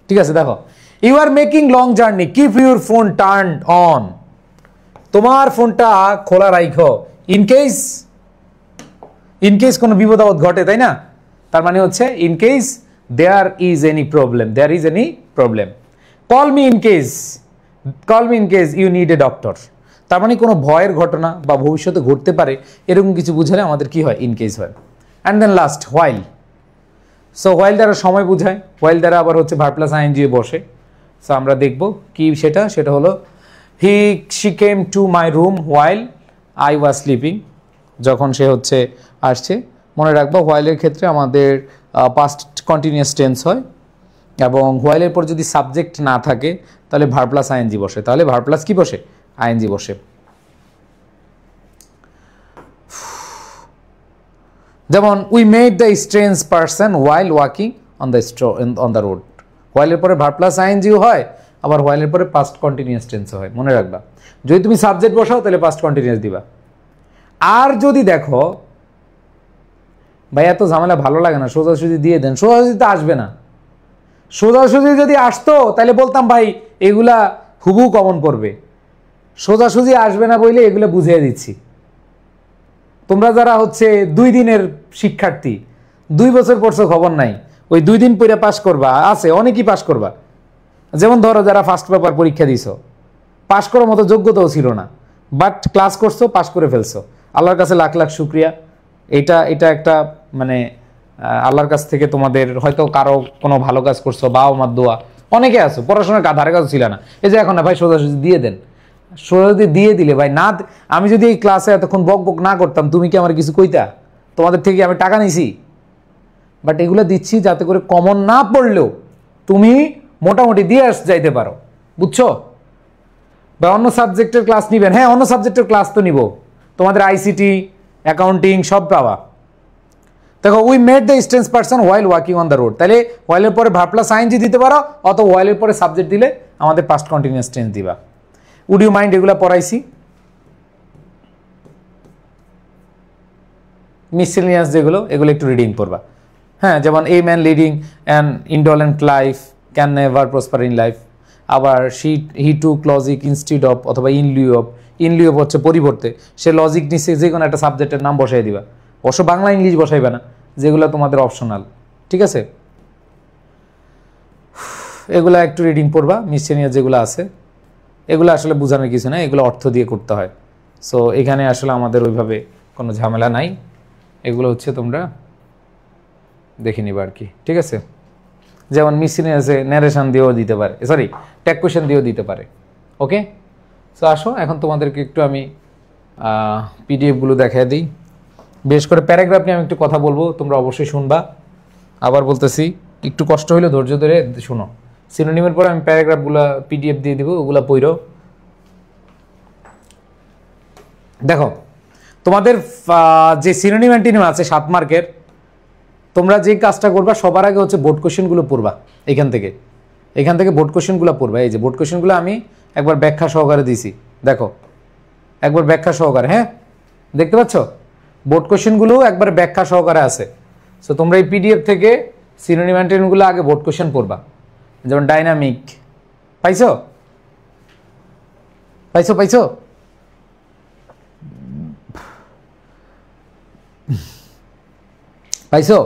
ঠিক আছে, দেখো, you are making long journey, keep your phone turn on, তোমার ফোনটা খোলা রাখো, ইনকেস ইনকেস কোনো বিপদ আপদ ঘটে, তাই না? তার মানে হচ্ছে in case there is any problem, there is any problem. Call me in case, call me in case you need a doctor, তার মানে কোনো ভয়ের ঘটনা বা ভবিষ্যতে ঘটতে পারে এরকম কিছু বুঝালে আমাদের কি হয়? ইনকেস হয়। And then last while. So while দ্বারা সময় বোঝায়, হোয়াইল দ্বারা আবার হচ্ছে ভার্ব প্লাস আইএনজি বসে। সো আমরা দেখব কি সেটা, সেটা হলো she came to my room while I was sleeping, যখন সে হচ্ছে আসছে। মনে রাখবো হোয়াইলের ক্ষেত্রে আমাদের পাস্ট কন্টিনিউয়াস টেন্স হয়, এবং হোয়াইলের পর যদি সাবজেক্ট না থাকে তাহলে ভার্ব প্লাস আইএনজি বসে, তাহলে ভার্ব প্লাস কি বসে? আইএনজি বসে। যেমন we made the strange person while walking on the road, হোয়াইলের পরে ভার্ব প্লাস আইএনজিও হয়, আবার হোয়াইলের পরে পাস্ট কন্টিনিউয়াস টেন্স হয়, মনে রাখবা। যদি তুমি সাবজেক্ট বসাও তাহলে পাস্ট কন্টিনিউয়াস দিবা। আর যদি দেখো ভাই এত ঝামেলা ভালো লাগে না, সোজাসুজি দিয়ে দেন, সোজাসুজি তো আসবে না। সোজাসুজি যদি আসতো তাহলে বলতাম ভাই এগুলা হুবহু কমন পড়বে, সোজাসুজি আসবে না বলে এগুলো বুঝিয়ে দিচ্ছি। তোমরা যারা হচ্ছে 2 দিনের শিক্ষার্থী, 2 বছর পড়ছো খবর নাই, ওই 2 দিন পড়ে পাস করবা, আছে অনেকেই পাস করবা। যেমন ধরো যারা ফার্স্ট পেপার পরীক্ষা দিছো, পাস করার মতো যোগ্যতাও ছিল না, বাট ক্লাস করছো, পাস করে ফেলছো, আল্লাহর কাছে লাখ লাখ শুক্রিয়া। এটা একটা মানে আল্লাহর কাছ থেকে তোমাদের হয়তো কারো কোনো ভালো কাজ করছো, বাবা মার দোয়া, অনেকে আছো পড়াশোনার ধারে কাছে ছিল না, এই যে এখন না ভাই সোজাসুজি দিয়ে দেন, সোজাসুজি দিয়ে দিলে ভাই না, আমি যদি এই ক্লাসে এতক্ষণ বক বক না করতাম তুমি কি আমার কিছু কইতা? তোমাদের থেকে আমি টাকা নিছি, বাট এগুলো দিচ্ছি যাতে করে কমন না পড়লেও তুমি মোটামুটি দিয়ে যাইতে পারো, বুঝছো? বা অন্য সাবজেক্টের ক্লাস নিবেন, হ্যাঁ অন্য সাবজেক্টের ক্লাস তো নিব, তোমাদের আইসিটি অ্যাকাউন্টিং সব পাওয়া। দেখো we made the strange person while walking on the road, তাহলে হোয়াইলের পরে ভার্ব প্লাস আইএনজি দিতে পারো, অথবা হোয়াইলের পরে সাবজেক্ট দিলে আমাদের পাস্ট কন্টিনিউয়াস টেন্স দিবা। উড ইউ মাইন্ড এগুলো পড়াইছি, মিসেলিনিয়াস যেগুলো এগুলো একটু রিডিং পড়বা। হ্যাঁ, যেমন a man leading an indolent life can never prosper in life, আবার he took logic instead of অথবা in lieu of, in lieu of হচ্ছে পরিবর্তে, সে লজিক নিচ্ছে, যে কোনো একটা সাবজেক্টের নাম বসাই দিবা, অবশ্য বাংলা ইংলিশ বসাইবে না, যেগুলো তোমাদের অপশনাল, ঠিক আছে? এগুলা একটু রিডিং পড়বা, মিসেলিনিয়াস যেগুলো আছে এগুলো আসলে বোঝানোর কিছু না, এগুলো অর্থ দিয়ে করতে হয়। সো এখানে আসলে আমাদের ওইভাবে কোনো ঝামেলা নাই, এগুলো হচ্ছে তোমরা দেখে নিবা আর কি, ঠিক আছে? যেমন মিসেলিনিয়াসে ন্যারেশন দিয়েও দিতে পারে, সরি ট্যাগ কোয়েশ্চেন দিয়েও দিতে পারে। ওকে, সো আসো এখন তোমাদেরকে একটু আমি পিডিএফগুলো দেখাই দিই, বেশ করে প্যারাগ্রাফ নিয়ে আমি একটু কথা বলবো, তোমরা অবশ্যই শুনবা। আবার বলতেছি একটু কষ্ট হলে ধৈর্য ধরে শুনো, সিনোনিমের পরে আমি প্যারাগ্রাফগুলো পিডিএফ দিয়ে দিব, ওগুলো পড়ো। দেখো তোমাদের যে সিনোনিম অ্যান্টিনিম আছে 7 মার্কের, তোমরা যে কাজটা করবা সবার আগে হচ্ছে বোর্ড কোশ্চেনগুলো পড়বা, এখান থেকে বোর্ড কোশ্চেনগুলো পড়বা। এই যে বোর্ড কোশ্চেনগুলো আমি একবার ব্যাখ্যা সহকারে দিছি, দেখো একবার ব্যাখ্যা সহকারে, হ্যাঁ দেখতে পাচ্ছ বোর্ড কোশ্চেনগুলো একবার ব্যাখ্যা সহকারে আছে। সো তোমরা এই পিডিএফ থেকে সিনোনিম অ্যান্টিনিমগুলো আগে বোর্ড কোশ্চেন পড়বা, যেমন ডাইনামিক, পাইছো? পাইছো পাইছো? পাইছো?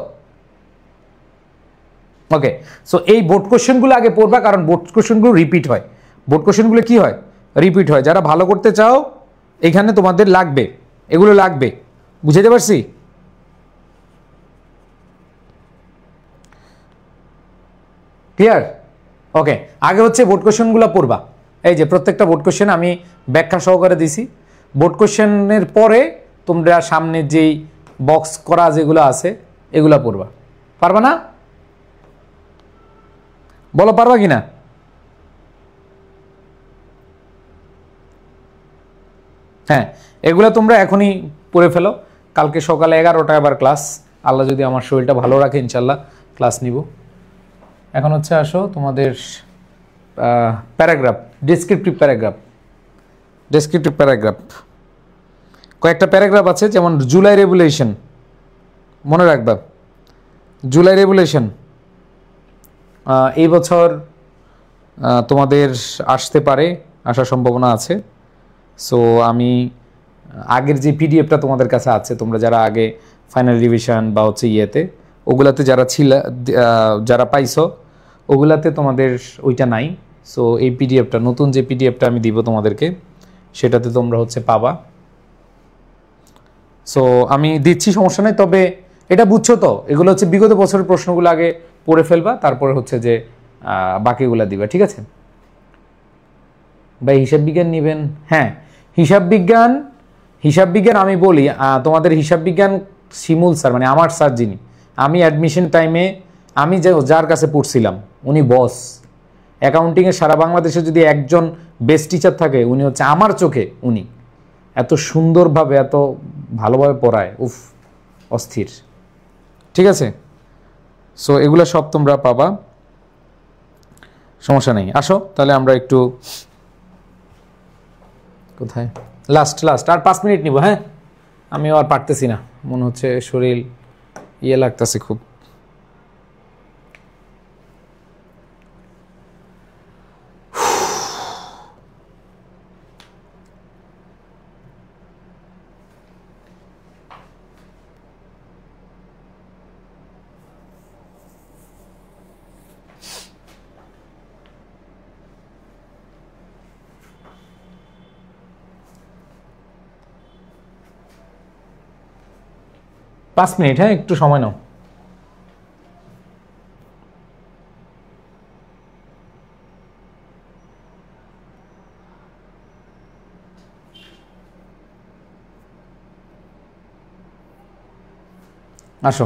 ওকে, সো এই বোর্ড কোশ্চেনগুলো আগে পড়বা, কারণ বোর্ড কোশ্চেনগুলো রিপিট হয়। বোর্ড কোশ্চেনগুলো কি হয়? রিপিট হয়। যারা ভালো করতে চাও এখানে তোমাদের লাগবে, এগুলো লাগবে, বুঝাতে পারছি? ক্লিয়ার? ওকে, আগে হচ্ছে বোর্ড কোশ্চেনগুলো পড়বা। এই যে প্রত্যেকটা বোর্ড কোশ্চেন আমি ব্যাখ্যা সহকারে দিছি। বোর্ড কোশ্চেনের পরে তোমরা সামনে যেই বক্স করা যেগুলো আছে এগুলো পড়বা। পারবা না? বলো পারবা কি না? হ্যাঁ, এগুলো তোমরা এখনই পড়ে ফেলো। কালকে সকালে 11টায় আবার ক্লাস, আল্লাহ যদি আমার শরীরটা ভালো রাখে ইনশাল্লাহ ক্লাস নিব। এখন হচ্ছে আসো তোমাদের paragraph, descriptive paragraph. Descriptive paragraph কয়েকটা প্যারাগ্রাফ আছে, যেমন জুলাই রেভুলেশন, মনে রাখবা জুলাই রেভুলেশন এই বছর তোমাদের আসতে পারে, আসার সম্ভাবনা আছে। সো আমি আগের যে পিডিএফটা তোমাদের কাছে আছে, তোমরা যারা আগে ফাইনাল রিভিশন বা হচ্ছে ইয়েতে ওগুলাতে যারা যারা পাইছো ওগুলাতে তোমাদের ওইটা নাই। সো এই পিডিএফটা, নতুন যে পিডিএফটা আমি দিব তোমাদেরকে, সেটাতে তোমরা হচ্ছে পাবা। সো আমি দিচ্ছি, সমস্যা নেই। তবে এটা বুঝছো তো, এগুলো হচ্ছে বিগত বছরের প্রশ্নগুলো আগে পড়ে ফেলবা, তারপরে হচ্ছে যে বাকিগুলা দিবা, ঠিক আছে? ভাই হিসাব বিজ্ঞান নেবেন? হ্যাঁ, হিসাব বিজ্ঞান আমি বলি তোমাদের, হিসাব বিজ্ঞান শিমুল স্যার, মানে আমার স্যার যিনি, আমি অ্যাডমিশন টাইমে আমি যার কাছে পড়ছিলাম উনি বস। অ্যাকাউন্টিংয়ে সারা বাংলাদেশে যদি একজন বেস্ট টিচার থাকে উনি হচ্ছে আমার চোখে, উনি এত সুন্দরভাবে এত ভালোভাবে পড়ায়, উফ অস্থির, ঠিক আছে? সো এগুলো সব তোমরা পাবা, সমস্যা নেই। আসো তাহলে আমরা একটু কোথায় লাস্ট আর 5 মিনিট নিব। হ্যাঁ, আমিও আর পারতেছি না, মনে হচ্ছে শরীর ইয়ে লাগতেছে খুব। পাঁচ মিনিট, হ্যাঁ একটু সময় নাও। আসো,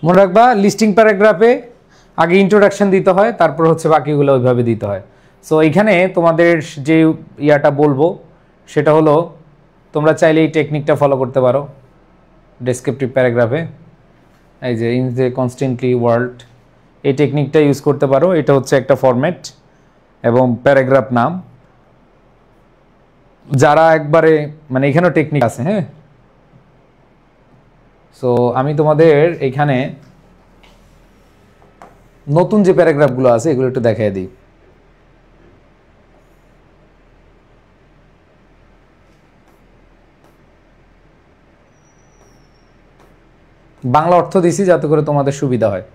মনে রাখবা লিস্টিং প্যারাগ্রাফে আগে ইন্ট্রোডাকশন দিতে হয়, তারপর হচ্ছে বাকিগুলো ওইভাবে দিতে হয়। সো এইখানে তোমাদের যে ইয়াটা বলবো সেটা হলো, তোমরা চাইলে এই টেকনিকটা ফলো করতে পারো ডেসক্রিপটিভ প্যারাগ্রাফে। এই যে ইন দ্য কনস্ট্যান্টলি ওয়ার্ল্ড, এই টেকনিকটা ইউজ করতে পারো। এটা হচ্ছে একটা ফরম্যাট এবং প্যারাগ্রাফ নাম। যারা একবারে মানে এখানেও টেকনিক আছে, হ্যাঁ। সো আমি তোমাদের এইখানে নতুন যে প্যারাগ্রাফগুলো আছে এগুলো একটু দেখাই দিই। বাংলা অর্থ দিছি যাতে করে তোমাদের সুবিধা হয়।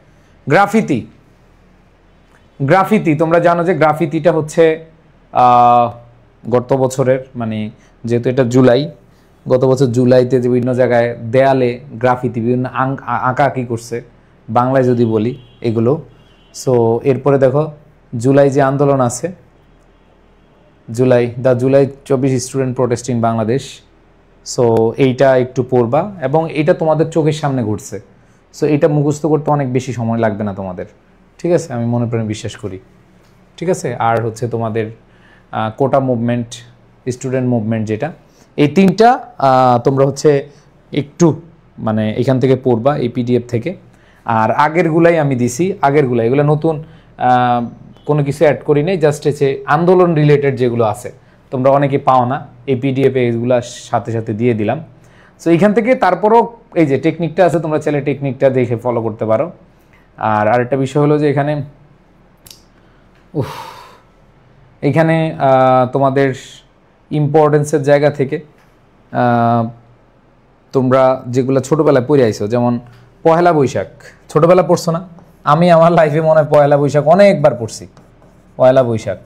গ্রাফিতি তোমরা জানো যে গ্রাফিতিটা হচ্ছে গত বছরের, মানে যেহেতু এটা জুলাই, গত বছর জুলাইতে যে বিভিন্ন জায়গায় দেয়ালে গ্রাফিতি বিভিন্ন আঁকাআঁকি করছে, বাংলায় যদি বলি এগুলো। সো এরপরে দেখো জুলাই যে আন্দোলন আছে, July 24 student protest in Bangladesh. So এইটা একটু পড়বা এবং এটা তোমাদের চোখের সামনে ঘটছে। সো এটা মুখস্থ করতে অনেক বেশি সময় লাগবে না তোমাদের, ঠিক আছে? আমি মনে প্রাণে বিশ্বাস করি, ঠিক আছে? আর হচ্ছে তোমাদের কোটা মুভমেন্ট, স্টুডেন্ট মুভমেন্ট, যেটা এই তিনটা তোমরা হচ্ছে একটু মানে এখান থেকে পড়বা এই পিডিএফ থেকে। আর আগেরগুলাই আমি দিছি, এগুলো নতুন কোনো কিছু অ্যাড করি নাই, জাস্ট হচ্ছে আন্দোলন রিলেটেড যেগুলো আছে তোমরা অনেকে পাও না, এই পিডিএফে এইগুলো সাথে সাথে দিয়ে দিলাম। সো এইখান থেকে তারপরও এই যে টেকনিকটা আছে, তোমরা চাইলে টেকনিকটা দেখে ফলো করতে পারো। আর আরেকটা বিষয় হলো যে এখানে তোমাদের ইম্পর্টেন্সের জায়গা থেকে তোমরা যেগুলো ছোটোবেলায় পড়ে আইছো, যেমন পহেলা বৈশাখ ছোটোবেলা পড়ছো না? আমি আমার লাইফে মনে হয় পয়লা বৈশাখ অনেকবার পড়ছি, পয়লা বৈশাখ,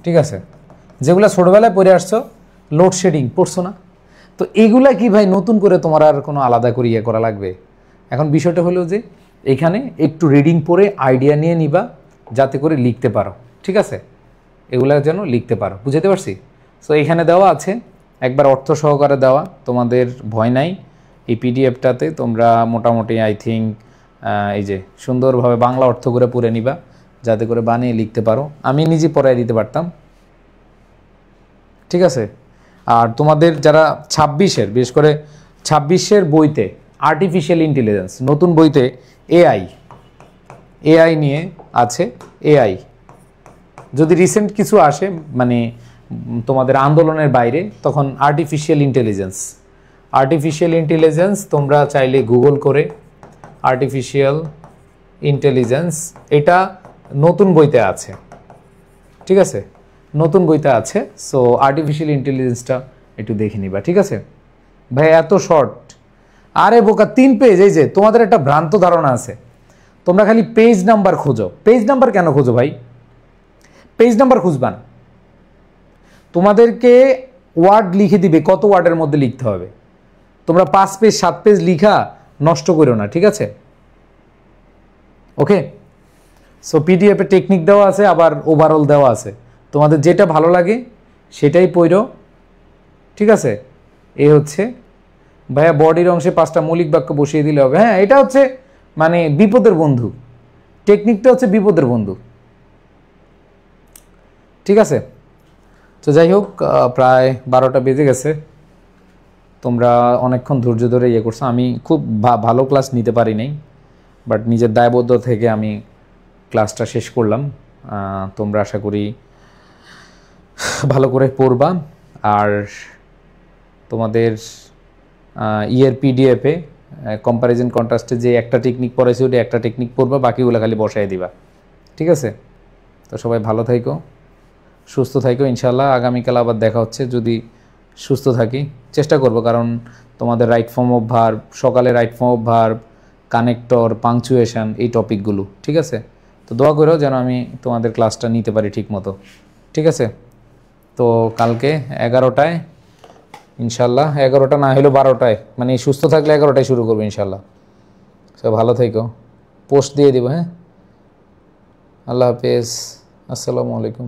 ঠিক আছে? যেগুলো ছোটোবেলায় পড়ে আসছো, লোডশেডিং পড়ছো না? তো এগুলা কি ভাই নতুন করে তোমার আর কোনো আলাদা করে ইয়ে করা লাগবে? এখন বিষয়টা হলো যে এখানে একটু রিডিং পড়ে আইডিয়া নিয়ে নিবা, যাতে করে লিখতে পারো, ঠিক আছে? এগুলা যেন লিখতে পারো, বুঝতে পারছি? সো এখানে দেওয়া আছে, একবার অর্থ সহকারে দেওয়া, তোমাদের ভয় নাই। এই পিডিএফটাতে তোমরা মোটামুটি আই থিঙ্ক এই যে সুন্দরভাবে বাংলা অর্থ করে পড়ে নিবা, যাতে করে বানিয়ে লিখতে পারো। আমি নিজে পড়াই দিতে পারতাম, ঠিক আছে? আর তোমাদের যারা 26-এর, বিশেষ করে 26-এর বইতে আর্টিফিশিয়াল ইন্টেলিজেন্স, নতুন বইতে এআই নিয়ে আছে। এআই যদি রিসেন্ট কিছু আসে, মানে তোমাদের আন্দোলনের বাইরে, তখন আর্টিফিশিয়াল ইন্টেলিজেন্স তোমরা চাইলে গুগল করে আর্টিফিশিয়াল ইন্টেলিজেন্স, এটা নতুন বইতে আছে, ঠিক আছে? নতুন বইতে আছে। সো আর্টিফিশিয়াল ইন্টেলিজেন্সটা একটু দেখে নিবা, ঠিক আছে ভাই? এত শর্ট, আরে বোকা 3 পেজ। এই যে তোমাদের একটা ভ্রান্ত ধারণা আছে, তোমরা খালি পেজ নাম্বার খোঁজো। পেজ নাম্বার কেন খোঁজো ভাই? পেজ নাম্বার খুঁজবা না, তোমাদেরকে ওয়ার্ড লিখে দিবে, কত ওয়ার্ডের মধ্যে লিখতে হবে। তোমরা 5 পেজ 7 পেজ লিখা নষ্ট করো না, ঠিক আছে? ওকে, সো পিডিএফে টেকনিক দেওয়া আছে, আবার ওভারঅল দেওয়া আছে, তোমাদের যেটা ভালো লাগে সেটাই পড়ো, ঠিক আছে? এ হচ্ছে ভাইয়া বডির অংশে 5টা মৌলিক বাক্য বসিয়ে দিলে হবে। হ্যাঁ, এটা হচ্ছে মানে বিপদের বন্ধু, টেকনিকটা হচ্ছে বিপদের বন্ধু, ঠিক আছে? তো যাই হোক, প্রায় 12টা বেজে গেছে, তোমরা অনেকক্ষণ ধৈর্য ধরে ইয়ে করছো। আমি খুব ভালো ক্লাস নিতে পারি নাই, বাট নিজের দায়বদ্ধ থেকে আমি ক্লাসটা শেষ করলাম। তোমরা আশা করি ভালো করে পড়বা, আর তোমাদের ইয়ের পিডিএফে কম্প্যারিজন কন্ট্রাস্টে যে একটা টেকনিক পড়াইছি, ওটা একটা টেকনিক পড়বা, বাকিগুলো খালি বসাই দিবা, ঠিক আছে? তো সবাই ভালো থাইকো, সুস্থ থাইকো। ইনশাল্লাহ আগামীকাল আবার দেখা হচ্ছে, যদি সুস্থ থাকি। চেষ্টা করব, কারণ তোমাদের রাইট ফর্ম অফ ভার্ব, সকালে right form of verb, connector, punctuation, এই টপিকগুলো, ঠিক আছে? তো দোয়া করো যেন আমি তোমাদের ক্লাসটা নিতে পারি ঠিক মতো, ঠিক আছে? তো কালকে 11টায় ইনশাল্লাহ, 11টা না হলেও 12টায়, মানে সুস্থ থাকলে 11টায় শুরু করবো ইনশাল্লাহ। সব ভালো থেকো, পোস্ট দিয়ে দিব। হ্যাঁ, আল্লাহ হাফেজ, আসসালামু আলাইকুম।